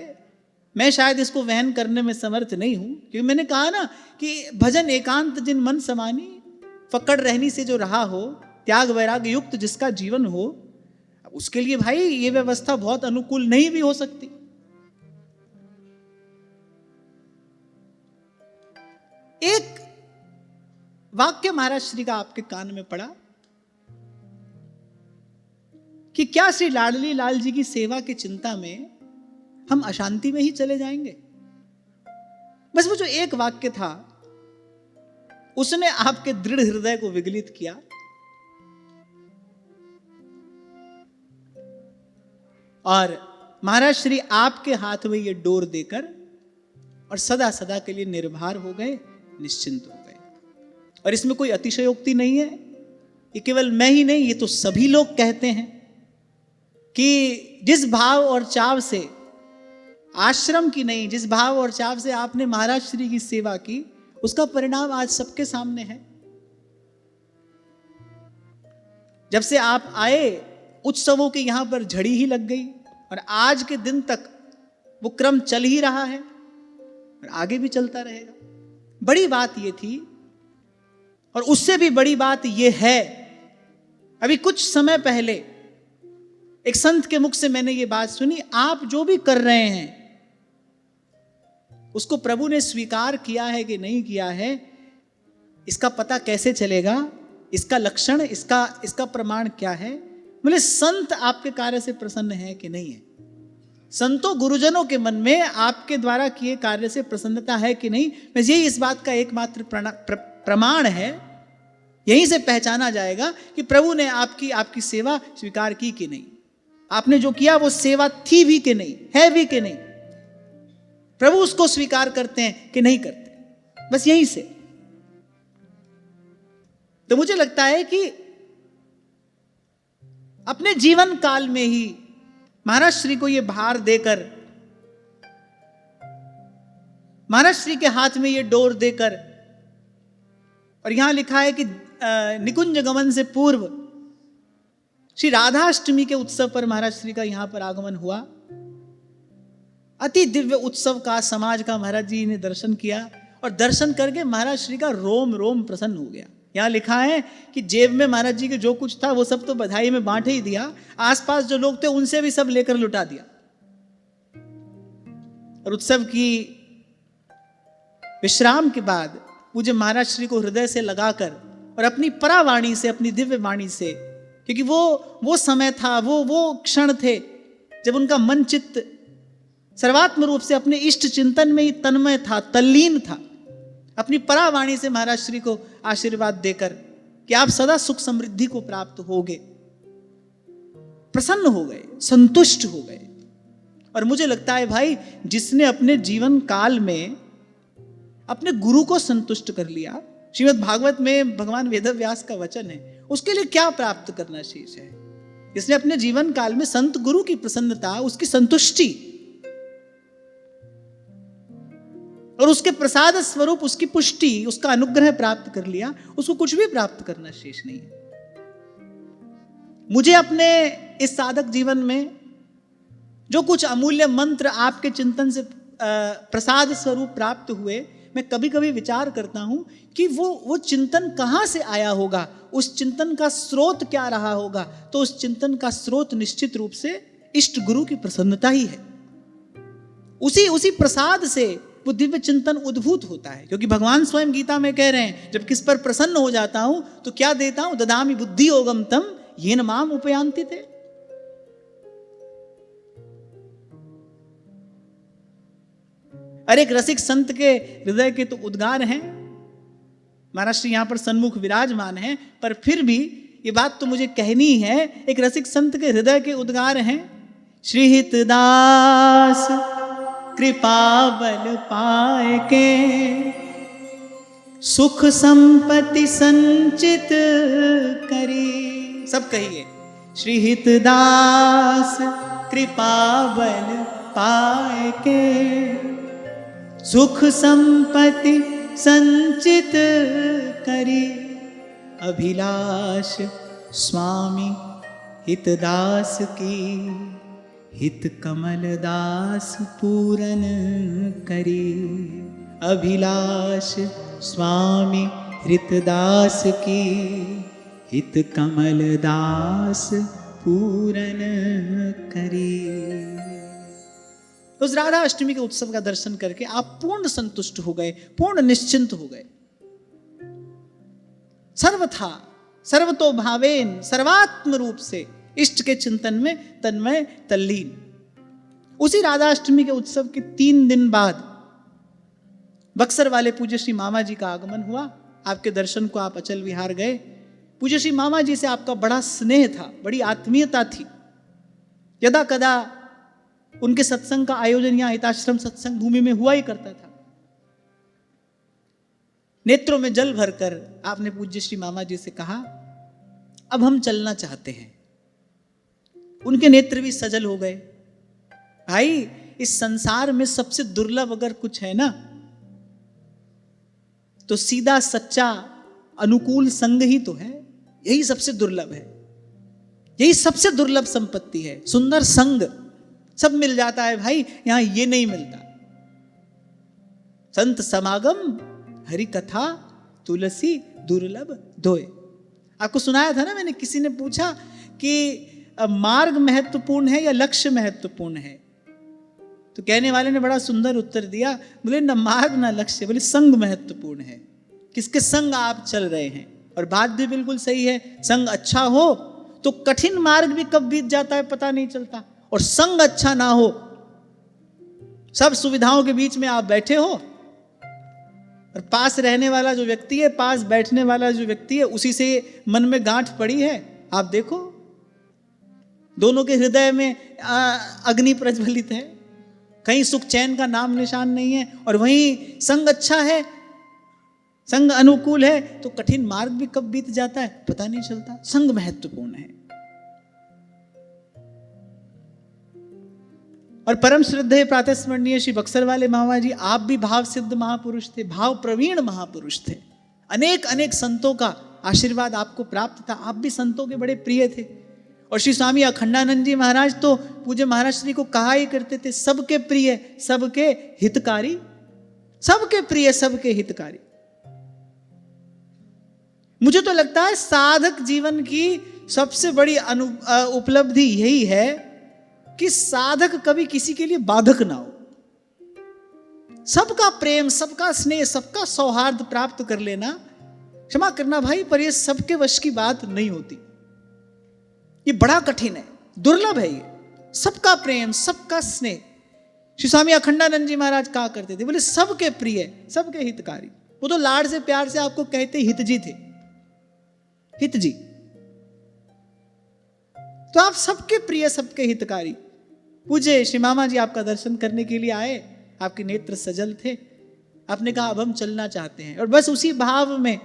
मैं शायद इसको वहन करने में समर्थ नहीं हूं। क्योंकि मैंने कहा ना कि भजन एकांत जिन मन समानी, फकड़ रहनी से जो रहा हो, त्याग वैराग्य युक्त जिसका जीवन हो, उसके लिए भाई ये व्यवस्था बहुत अनुकूल नहीं भी हो सकती। एक वाक्य महाराज श्री का आपके कान में पड़ा कि क्या श्री लाडली लाल जी की सेवा की चिंता में हम अशांति में ही चले जाएंगे। बस वो जो एक वाक्य था, उसने आपके दृढ़ हृदय को विगलित किया। और महाराज श्री आपके हाथ में ये डोर देकर और सदा सदा के लिए निर्भर हो गए, निश्चिंत हो गए। और इसमें कोई अतिशयोक्ति नहीं है। ये केवल मैं ही नहीं, ये तो सभी लोग कहते हैं कि जिस भाव और चाव से, आश्रम की नहीं, जिस भाव और चाव से आपने महाराज श्री की सेवा की, उसका परिणाम आज सबके सामने है। जब से आप आए, उत्सवों की यहां पर झड़ी ही लग गई, और आज के दिन तक वो क्रम चल ही रहा है और आगे भी चलता रहेगा। बड़ी बात ये थी, और उससे भी बड़ी बात ये है, अभी कुछ समय पहले एक संत के मुख से मैंने ये बात सुनी, आप जो भी कर रहे हैं उसको प्रभु ने स्वीकार किया है कि नहीं किया है, इसका पता कैसे चलेगा, इसका लक्षण, इसका प्रमाण क्या है। बोले संत आपके कार्य से प्रसन्न है कि नहीं है, संतों गुरुजनों के मन में आपके द्वारा किए कार्य से प्रसन्नता है कि नहीं। बस यही इस बात का एकमात्र प्रमाण है। यहीं से पहचाना जाएगा कि प्रभु ने आपकी सेवा स्वीकार की कि नहीं, आपने जो किया वो सेवा थी भी कि नहीं, है भी कि नहीं, प्रभु उसको स्वीकार करते हैं कि नहीं करते। बस यहीं से तो मुझे लगता है कि अपने जीवन काल में ही महाराज श्री को यह भार देकर, महाराज श्री के हाथ में यह डोर देकर, और यहां लिखा है कि निकुंज गमन से पूर्व श्री राधाष्टमी के उत्सव पर महाराज श्री का यहां पर आगमन हुआ। अति दिव्य उत्सव का, समाज का महाराज जी ने दर्शन किया, और दर्शन करके महाराज श्री का रोम रोम प्रसन्न हो गया। यहां लिखा है कि जेब में महाराज जी के जो कुछ था वो सब तो बधाई में बांट ही दिया, आसपास जो लोग थे उनसे भी सब लेकर लुटा दिया। और उत्सव की विश्राम के बाद पूज्य महाराज श्री को हृदय से लगाकर और अपनी परावाणी से, अपनी दिव्य वाणी से, क्योंकि वो समय था, वो क्षण थे जब उनका मन चित्त सर्वात्म रूप से अपने इष्ट चिंतन में ही तन्मय था, तल्लीन था। अपनी परावाणी से महाराज श्री को आशीर्वाद देकर कि आप सदा सुख समृद्धि को प्राप्त होगे, प्रसन्न हो गए, संतुष्ट हो गए। और मुझे लगता है भाई, जिसने अपने जीवन काल में अपने गुरु को संतुष्ट कर लिया, श्रीमद् भागवत में भगवान वेदव्यास का वचन है, उसके लिए क्या प्राप्त करना शेष है। जिसने अपने जीवन काल में संत गुरु की प्रसन्नता, उसकी संतुष्टि और उसके प्रसाद स्वरूप उसकी पुष्टि, उसका अनुग्रह प्राप्त कर लिया, उसको कुछ भी प्राप्त करना शेष नहीं है। मुझे अपने इस साधक जीवन में जो कुछ अमूल्य मंत्र आपके चिंतन से प्रसाद स्वरूप प्राप्त हुए, मैं कभी कभी विचार करता हूं कि वो चिंतन कहां से आया होगा, उस चिंतन का स्रोत क्या रहा होगा। तो उस चिंतन का स्रोत निश्चित रूप से इष्ट गुरु की प्रसन्नता ही है। उसी प्रसाद से वो दिव्य चिंतन उद्भूत होता है, क्योंकि भगवान स्वयं गीता में कह रहे हैं, जब किस पर प्रसन्न हो जाता हूं तो क्या देता हूं, ददामि बुद्धि योगम तम येन माम उपयान्ति ते। अरे एक रसिक संत के हृदय के तो उद्गार हैं, महाराज श्री यहां पर सन्मुख विराजमान हैं, पर फिर भी ये बात तो मुझे कहनी है, एक रसिक संत के हृदय के उद्गार हैं, श्रीहित दास कृपा बल पाए के, सुख संपत्ति संचित करी। सब कहिए, श्रीहित दास कृपा बल पाए के, सुख संपत्ति संचित करी, अभिलाष स्वामी हितदास की, हित कमल दास पूरन करी। अभिलाष स्वामी हृतदास की, हित कमल दास पूरन करी। उस राधा अष्टमी के उत्सव का दर्शन करके आप पूर्ण संतुष्ट हो गए, पूर्ण निश्चिंत हो गए, सर्वथा सर्वतो भावेन सर्वात्म रूप से इष्ट के चिंतन में तन्मय तल्लीन। उसी राधाष्टमी के उत्सव के 3 दिन बाद बक्सर वाले पूज्य श्री मामा जी का आगमन हुआ। आपके दर्शन को आप अचल विहार गए। पूज्य श्री मामा जी से आपका बड़ा स्नेह था, बड़ी आत्मीयता थी। यदा कदा उनके सत्संग का आयोजन यहाँ हिताश्रम सत्संग भूमि में हुआ ही करता था। नेत्रों में जल भरकर आपने पूज्य श्री मामा जी से कहा, अब हम चलना चाहते हैं। उनके नेत्र भी सजल हो गए। भाई, इस संसार में सबसे दुर्लभ अगर कुछ है ना, तो सीधा सच्चा अनुकूल संग ही तो है। यही सबसे दुर्लभ है, यही सबसे दुर्लभ संपत्ति है। सुंदर संग सब मिल जाता है भाई, यहां ये नहीं मिलता। संत समागम हरि कथा तुलसी दुर्लभ दोय। आपको सुनाया था ना मैंने, किसी ने पूछा कि मार्ग महत्वपूर्ण है या लक्ष्य महत्वपूर्ण है, तो कहने वाले ने बड़ा सुंदर उत्तर दिया, बोले ना मार्ग ना लक्ष्य, बोले संग महत्वपूर्ण है, किसके संग आप चल रहे हैं। और बात भी बिल्कुल सही है, संग अच्छा हो तो कठिन मार्ग भी कब बीत जाता है पता नहीं चलता, और संग अच्छा ना हो, सब सुविधाओं के बीच में आप बैठे हो और पास रहने वाला जो व्यक्ति है, पास बैठने वाला जो व्यक्ति है, उसी से मन में गांठ पड़ी है। आप देखो दोनों के हृदय में अग्नि प्रज्वलित है, कहीं सुख चैन का नाम निशान नहीं है। और वहीं संग अच्छा है, संग अनुकूल है, तो कठिन मार्ग भी कब बीत जाता है पता नहीं चलता। संग महत्वपूर्ण है। और परम श्रद्धेय प्रातः स्मरणीय श्री बक्सर वाले मामा जी, आप भी भाव सिद्ध महापुरुष थे, भाव प्रवीण महापुरुष थे। अनेक अनेक संतों का आशीर्वाद आपको प्राप्त था, आप भी संतों के बड़े प्रिय थे। और श्री स्वामी अखंडानंद जी महाराज तो पूज्य महाराज श्री को कहा ही करते थे, सबके प्रिय सबके हितकारी, सबके प्रिय सबके हितकारी। मुझे तो लगता है साधक जीवन की सबसे बड़ी उपलब्धि यही है कि साधक कभी किसी के लिए बाधक ना हो। सबका प्रेम, सबका स्नेह, सबका सौहार्द प्राप्त कर लेना, क्षमा करना भाई, पर यह सबके वश की बात नहीं होती। ये बड़ा कठिन है, दुर्लभ है ये। सबका प्रेम, सबका स्नेह। श्री स्वामी अखंडानंद जी महाराज कहा करते थे, बोले सबके प्रिय सबके हितकारी। वो तो लाड से प्यार से आपको कहते हित जी थे, हित जी। तो आप सबके प्रिय सबके हितकारी। पूज्य श्री मामा जी आपका दर्शन करने के लिए आए, आपके नेत्र सजल थे। आपने कहा अब हम चलना चाहते हैं। और बस उसी भाव में,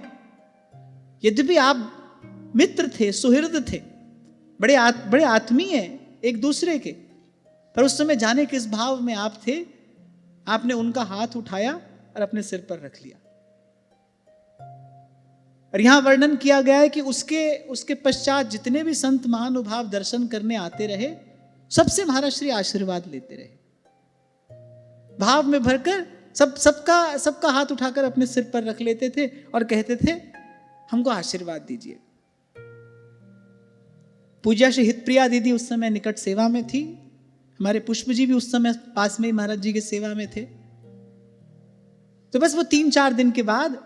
यद्यपि आप मित्र थे, सुहृद थे, बड़े आत्मीय एक दूसरे के, पर उस समय जाने किस भाव में आप थे, आपने उनका हाथ उठाया और अपने सिर पर रख लिया। और यहां वर्णन किया गया है कि उसके पश्चात जितने भी संत महानुभाव दर्शन करने आते रहे, सबसे महाराज श्री आशीर्वाद लेते रहे। भाव में भरकर सबका हाथ उठाकर अपने सिर पर रख लेते थे और कहते थे हमको आशीर्वाद दीजिए। पूज्या श्री हितप्रिया दीदी उस समय निकट सेवा में थी, हमारे पुष्प जी भी उस समय पास में ही महाराज जी के सेवा में थे। तो बस वो 3-4 दिन के बाद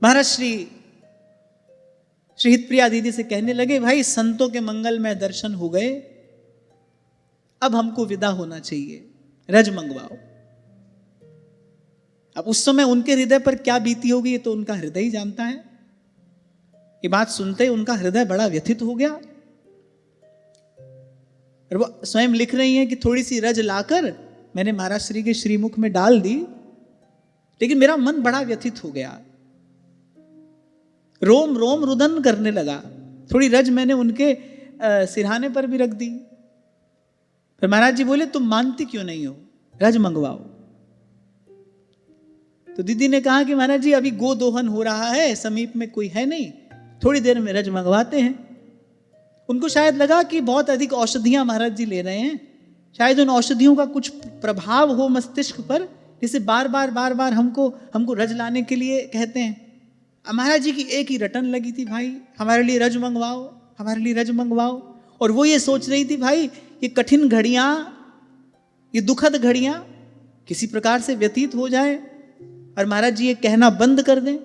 महाराज श्री हितप्रिया दीदी से कहने लगे, भाई संतों के मंगलमय दर्शन हो गए, अब हमको विदा होना चाहिए, रज मंगवाओ। अब उस समय उनके हृदय पर क्या बीती होगी ये तो उनका हृदय ही जानता है। ये बात सुनते ही उनका हृदय बड़ा व्यथित हो गया और वो स्वयं लिख रही हैं कि थोड़ी सी रज लाकर मैंने महाराज श्री के श्रीमुख में डाल दी, लेकिन मेरा मन बड़ा व्यथित हो गया, रोम रोम रुदन करने लगा। थोड़ी रज मैंने उनके सिरहाने पर भी रख दी। फिर महाराज जी बोले तुम मानती क्यों नहीं हो, रज मंगवाओ। तो दीदी ने कहा कि महाराज जी अभी गो दोहन हो रहा है, समीप में कोई है नहीं, थोड़ी देर में रज मंगवाते हैं। उनको शायद लगा कि बहुत अधिक औषधियां महाराज जी ले रहे हैं, शायद उन औषधियों का कुछ प्रभाव हो मस्तिष्क पर, जिसे बार बार हमको रज लाने के लिए कहते हैं। महाराज जी की एक ही रटन लगी थी, भाई हमारे लिए रज मंगवाओ, हमारे लिए रज मंगवाओ। और वो ये सोच रही थी भाई ये कठिन घड़ियां, ये दुखद घड़ियां किसी प्रकार से व्यतीत हो जाए और महाराज जी ये कहना बंद कर दें।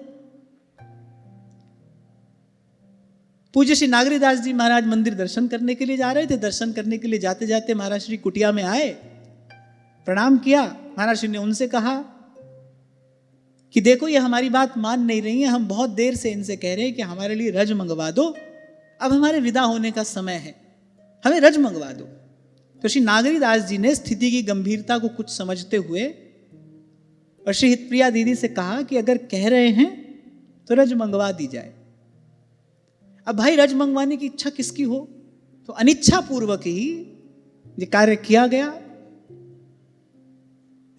पूज्य श्री नागरीदास जी महाराज मंदिर दर्शन करने के लिए जा रहे थे। दर्शन करने के लिए जाते जाते महाराज श्री कुटिया में आए, प्रणाम किया। महाराज श्री ने उनसे कहा कि देखो ये हमारी बात मान नहीं रही है, हम बहुत देर से इनसे कह रहे हैं कि हमारे लिए रज मंगवा दो, अब हमारे विदा होने का समय है, हमें रज मंगवा दो। तो श्री नागरीदास जी ने स्थिति की गंभीरता को कुछ समझते हुए और श्री हितप्रिया दीदी से कहा कि अगर कह रहे हैं तो रज मंगवा दी जाए। अब भाई रज मंगवाने की इच्छा किसकी हो, तो अनिच्छा पूर्वक ही ये कार्य किया गया।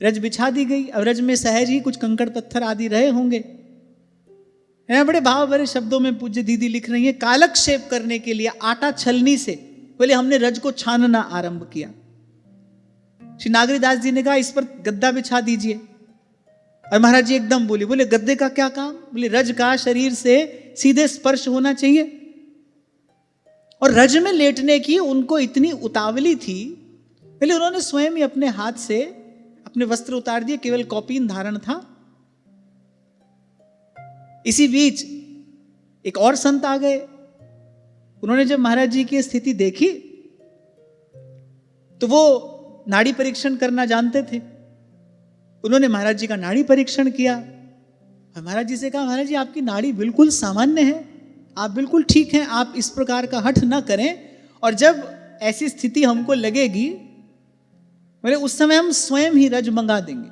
रज बिछा दी गई। अब रज में सहज ही कुछ कंकड़ पत्थर आदि रहे होंगे। बड़े भाव भरे शब्दों में पूज्य दीदी लिख रही है, कालक्षेप करने के लिए आटा छलनी से बोले हमने रज को छानना आरंभ किया। श्री नागरीदास जी ने कहा इस पर गद्दा बिछा दीजिए। और महाराज जी एकदम बोले गद्दे का क्या काम, बोले रज का शरीर से सीधे स्पर्श होना चाहिए। और रज में लेटने की उनको इतनी उतावली थी, पहले उन्होंने स्वयं ही अपने हाथ से अपने वस्त्र उतार दिए, केवल कौपीन धारण था। इसी बीच एक और संत आ गए। उन्होंने जब महाराज जी की स्थिति देखी तो वो नाड़ी परीक्षण करना जानते थे। उन्होंने महाराज जी का नाड़ी परीक्षण किया और महाराज जी से कहा महाराज जी आपकी नाड़ी बिल्कुल सामान्य है, आप बिल्कुल ठीक हैं, आप इस प्रकार का हठ ना करें, और जब ऐसी स्थिति हमको लगेगी बोले उस समय हम स्वयं ही रज मंगा देंगे।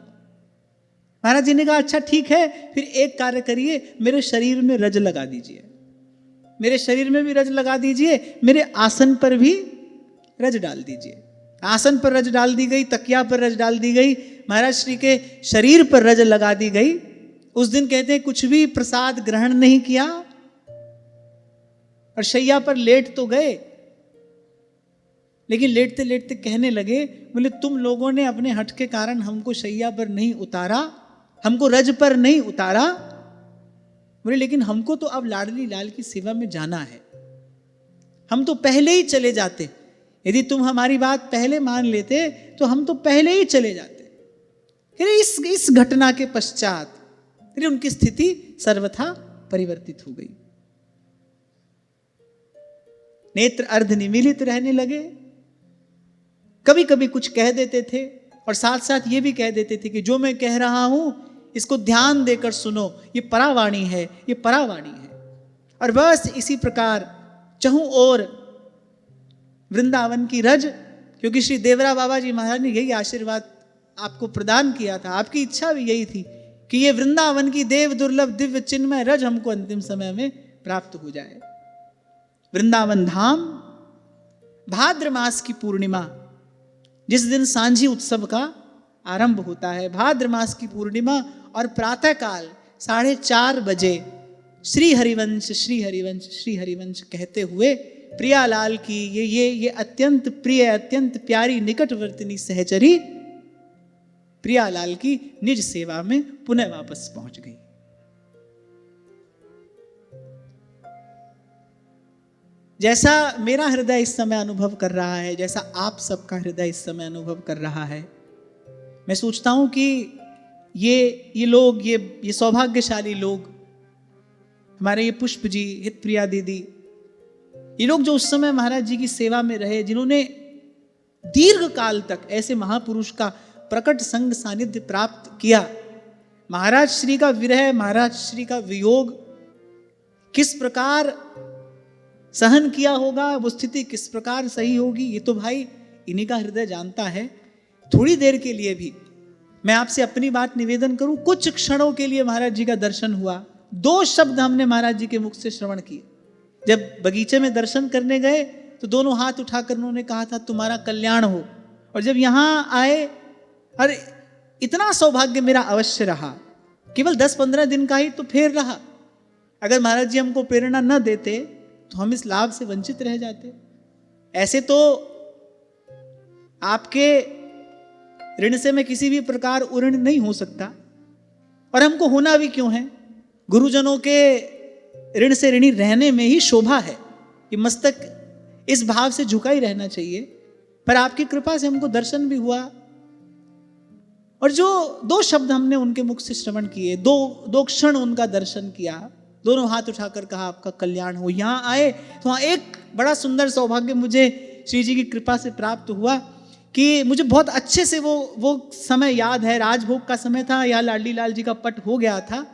महाराज जी ने कहा अच्छा ठीक है, फिर एक कार्य करिए, मेरे शरीर में रज लगा दीजिए, मेरे शरीर में भी रज लगा दीजिए, मेरे आसन पर भी रज डाल दीजिए। आसन पर रज डाल दी गई, तकिया पर रज डाल दी गई, महाराज श्री के शरीर पर रज लगा दी गई। उस दिन कहते हैं कुछ भी प्रसाद ग्रहण नहीं किया और शैया पर लेट तो गए, लेकिन लेटते लेटते कहने लगे बोले तुम लोगों ने अपने हठ के कारण हमको शैया पर नहीं उतारा, हमको रज पर नहीं उतारा, बोले लेकिन हमको तो अब लाडली लाल की सेवा में जाना है, हम तो पहले ही चले जाते, यदि तुम हमारी बात पहले मान लेते तो हम तो पहले ही चले जाते। फिर इस घटना के पश्चात फिर उनकी स्थिति सर्वथा परिवर्तित हो गई। नेत्र अर्ध निमीलित रहने लगे, कभी कभी कुछ कह देते थे और साथ साथ ये भी कह देते थे कि जो मैं कह रहा हूं इसको ध्यान देकर सुनो, ये परावाणी है, ये परावाणी है। और बस इसी प्रकार चहु और वृंदावन की रज, क्योंकि श्री देवरा बाबा जी महाराज ने यही आशीर्वाद आपको प्रदान किया था, आपकी इच्छा भी यही थी कि ये वृंदावन की देव दुर्लभ दिव्य चिन्मय रज हमको अंतिम समय में प्राप्त हो जाए। वृंदावन धाम, भाद्र मास की पूर्णिमा, जिस दिन सांझी उत्सव का आरंभ होता है, भाद्र मास की पूर्णिमा, और प्रातःकाल 4:30 बजे श्री हरिवंश श्री हरिवंश श्री हरिवंश कहते हुए प्रियालाल की ये अत्यंत प्रिय, अत्यंत प्यारी, निकटवर्तिनी सहचरी प्रियालाल की निज सेवा में पुनः वापस पहुंच गई। जैसा मेरा हृदय इस समय अनुभव कर रहा है, जैसा आप सबका हृदय इस समय अनुभव कर रहा है, मैं सोचता हूं कि ये लोग, ये सौभाग्यशाली लोग, हमारे ये पुष्प जी, हितप्रिया दीदी, ये लोग जो उस समय महाराज जी की सेवा में रहे, जिन्होंने दीर्घ काल तक ऐसे महापुरुष का प्रकट संग सानिध्य प्राप्त किया। महाराज श्री का विरह, महाराज श्री का वियोग किस प्रकार सहन किया होगा, वो स्थिति किस प्रकार सही होगी, ये तो भाई इन्हीं का हृदय जानता है। थोड़ी देर के लिए भी मैं आपसे अपनी बात निवेदन करूं, कुछ क्षणों के लिए महाराज जी का दर्शन हुआ, 2 शब्द हमने महाराज जी के मुख से श्रवण किए। जब बगीचे में दर्शन करने गए तो दोनों हाथ उठाकर उन्होंने कहा था तुम्हारा कल्याण हो, और जब यहां आए, अरे इतना सौभाग्य मेरा अवश्य रहा, केवल 10-15 दिन का ही तो फेर रहा। अगर महाराज जी हमको प्रेरणा न देते तो हम इस लाभ से वंचित रह जाते। ऐसे तो आपके ऋण से मैं किसी भी प्रकार उऋण नहीं हो सकता, और हमको होना भी क्यों है। गुरुजनों के ऋण से ऋणी रहने में ही शोभा है, कि मस्तक इस भाव से झुका ही रहना चाहिए। पर आपकी कृपा से हमको दर्शन भी हुआ, और जो 2 शब्द हमने उनके मुख से श्रवण किए, 2 क्षण उनका दर्शन किया, दोनों हाथ उठाकर कहा आपका कल्याण हो। यहां आए तो वहां एक बड़ा सुंदर सौभाग्य मुझे श्री जी की कृपा से प्राप्त हुआ कि मुझे बहुत अच्छे से वो समय याद है। राजभोग का समय था, यहाँ लाडली लाल जी का पट हो गया था,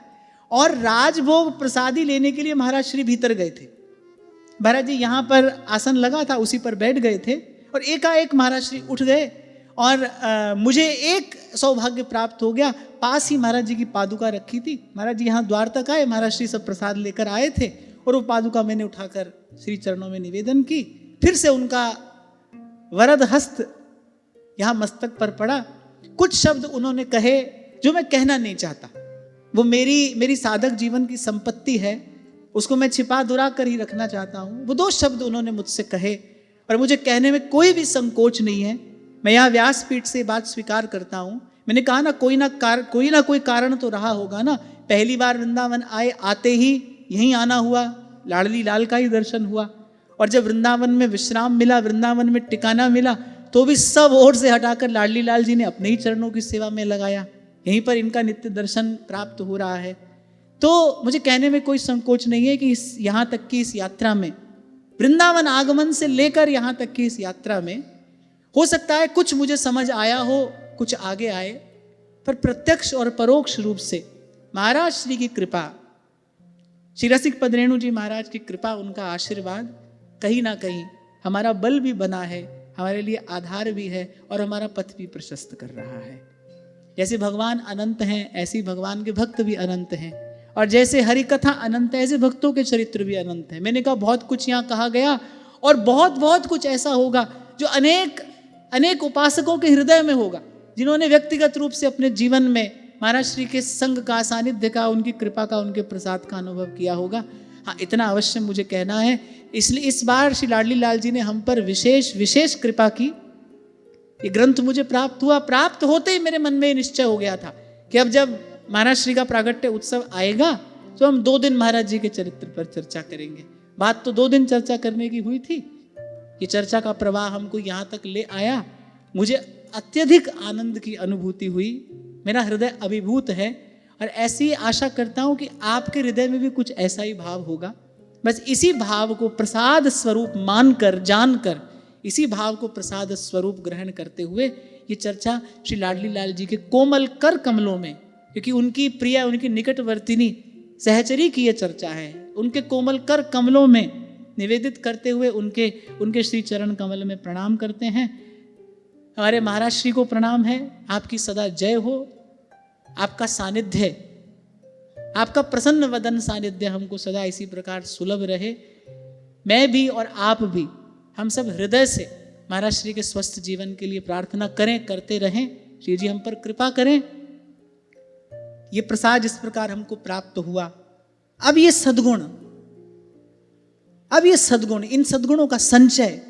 और राजभोग प्रसादी लेने के लिए महाराज श्री भीतर गए थे। महाराज जी यहाँ पर आसन लगा था, उसी पर बैठ गए थे, और एकाएक महाराज श्री उठ गए, और मुझे एक सौभाग्य प्राप्त हो गया। पास ही महाराज जी की पादुका रखी थी, महाराज जी यहाँ द्वार तक आए, महाराज श्री सब प्रसाद लेकर आए थे, और वो पादुका मैंने उठाकर श्री चरणों में निवेदन की। फिर से उनका वरद हस्त यहाँ मस्तक पर पड़ा। कुछ शब्द उन्होंने कहे जो मैं कहना नहीं चाहता, वो मेरी साधक जीवन की संपत्ति है, उसको मैं छिपा दुरा कर ही रखना चाहता हूँ। वो 2 शब्द उन्होंने मुझसे कहे, और मुझे कहने में कोई भी संकोच नहीं है। मैं यहाँ व्यासपीठ से बात स्वीकार करता हूँ। मैंने कहा ना, कोई ना कोई कारण तो रहा होगा ना। पहली बार वृंदावन आए, आते ही यहीं आना हुआ, लाडली लाल का ही दर्शन हुआ, और जब वृंदावन में विश्राम मिला, वृंदावन में टिकाना मिला, तो भी सब ओर से हटाकर लाडली लाल जी ने अपने ही चरणों की सेवा में लगाया। यहीं पर इनका नित्य दर्शन प्राप्त हो रहा है। तो मुझे कहने में कोई संकोच नहीं है कि यहाँ तक की इस यात्रा में, वृंदावन आगमन से लेकर यहाँ तक की इस यात्रा में, हो सकता है कुछ मुझे समझ आया हो, कुछ आगे आए, पर प्रत्यक्ष और परोक्ष रूप से महाराज श्री की कृपा, श्री रसिक पदरेणु जी महाराज की कृपा, उनका आशीर्वाद कहीं ना कहीं हमारा बल भी बना है, हमारे लिए आधार भी है, और हमारा पथ भी प्रशस्त कर रहा है। जैसे भगवान अनंत हैं, ऐसे भगवान के भक्त भी अनंत हैं, और जैसे हरि कथा अनंत है, ऐसे भक्तों के चरित्र भी अनंत हैं। मैंने कहा बहुत कुछ यहाँ कहा गया, और बहुत कुछ ऐसा होगा जो अनेक उपासकों के हृदय में होगा, जिन्होंने व्यक्तिगत रूप से अपने जीवन में महाराज श्री के संग का, सानिध्य का, उनकी कृपा का, उनके प्रसाद का अनुभव किया होगा। हाँ, इतना अवश्य मुझे कहना है। इसलिए इस बार श्री लाडली लाल जी ने हम पर विशेष कृपा की। ये ग्रंथ मुझे प्राप्त हुआ, प्राप्त होते ही मेरे मन में निश्चय हो गया था कि अब जब महाराज श्री का प्रागट्य उत्सव आएगा तो हम 2 दिन महाराज जी के चरित्र पर चर्चा करेंगे। बात तो 2 दिन चर्चा करने की हुई थी, ये चर्चा का प्रवाह हमको यहाँ तक ले आया। मुझे अत्यधिक आनंद की अनुभूति हुई, मेरा हृदय अभिभूत है, और ऐसी आशा करता हूँ कि आपके हृदय में भी कुछ ऐसा ही भाव होगा। बस इसी भाव को प्रसाद स्वरूप मानकर, जानकर, इसी भाव को प्रसाद स्वरूप ग्रहण करते हुए ये चर्चा श्री लाडली लाल जी के कोमल कर कमलों में, क्योंकि उनकी प्रिय, उनकी निकटवर्तिनी सहचरी की ये चर्चा है, उनके कोमल कर कमलों में निवेदित करते हुए उनके श्री चरण कमल में प्रणाम करते हैं। हमारे महाराज श्री को प्रणाम है। आपकी सदा जय हो, आपका सानिध्य, आपका प्रसन्न वदन सानिध्य हमको सदा इसी प्रकार सुलभ रहे। मैं भी और आप भी, हम सब हृदय से महाराज श्री के स्वस्थ जीवन के लिए प्रार्थना करें, करते रहें। श्री जी हम पर कृपा करें। ये प्रसाद जिस प्रकार हमको प्राप्त हुआ, अब ये सद्गुण अब ये सद्गुण, इन सद्गुणों का संचय,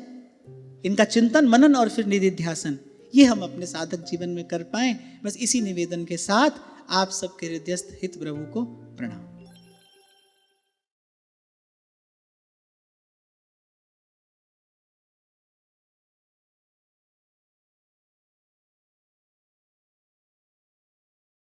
इनका चिंतन मनन और फिर निधिध्यासन, ये हम अपने साधक जीवन में कर पाएं, बस इसी निवेदन के साथ आप सबके हृदयस्थ हित प्रभु को प्रणाम।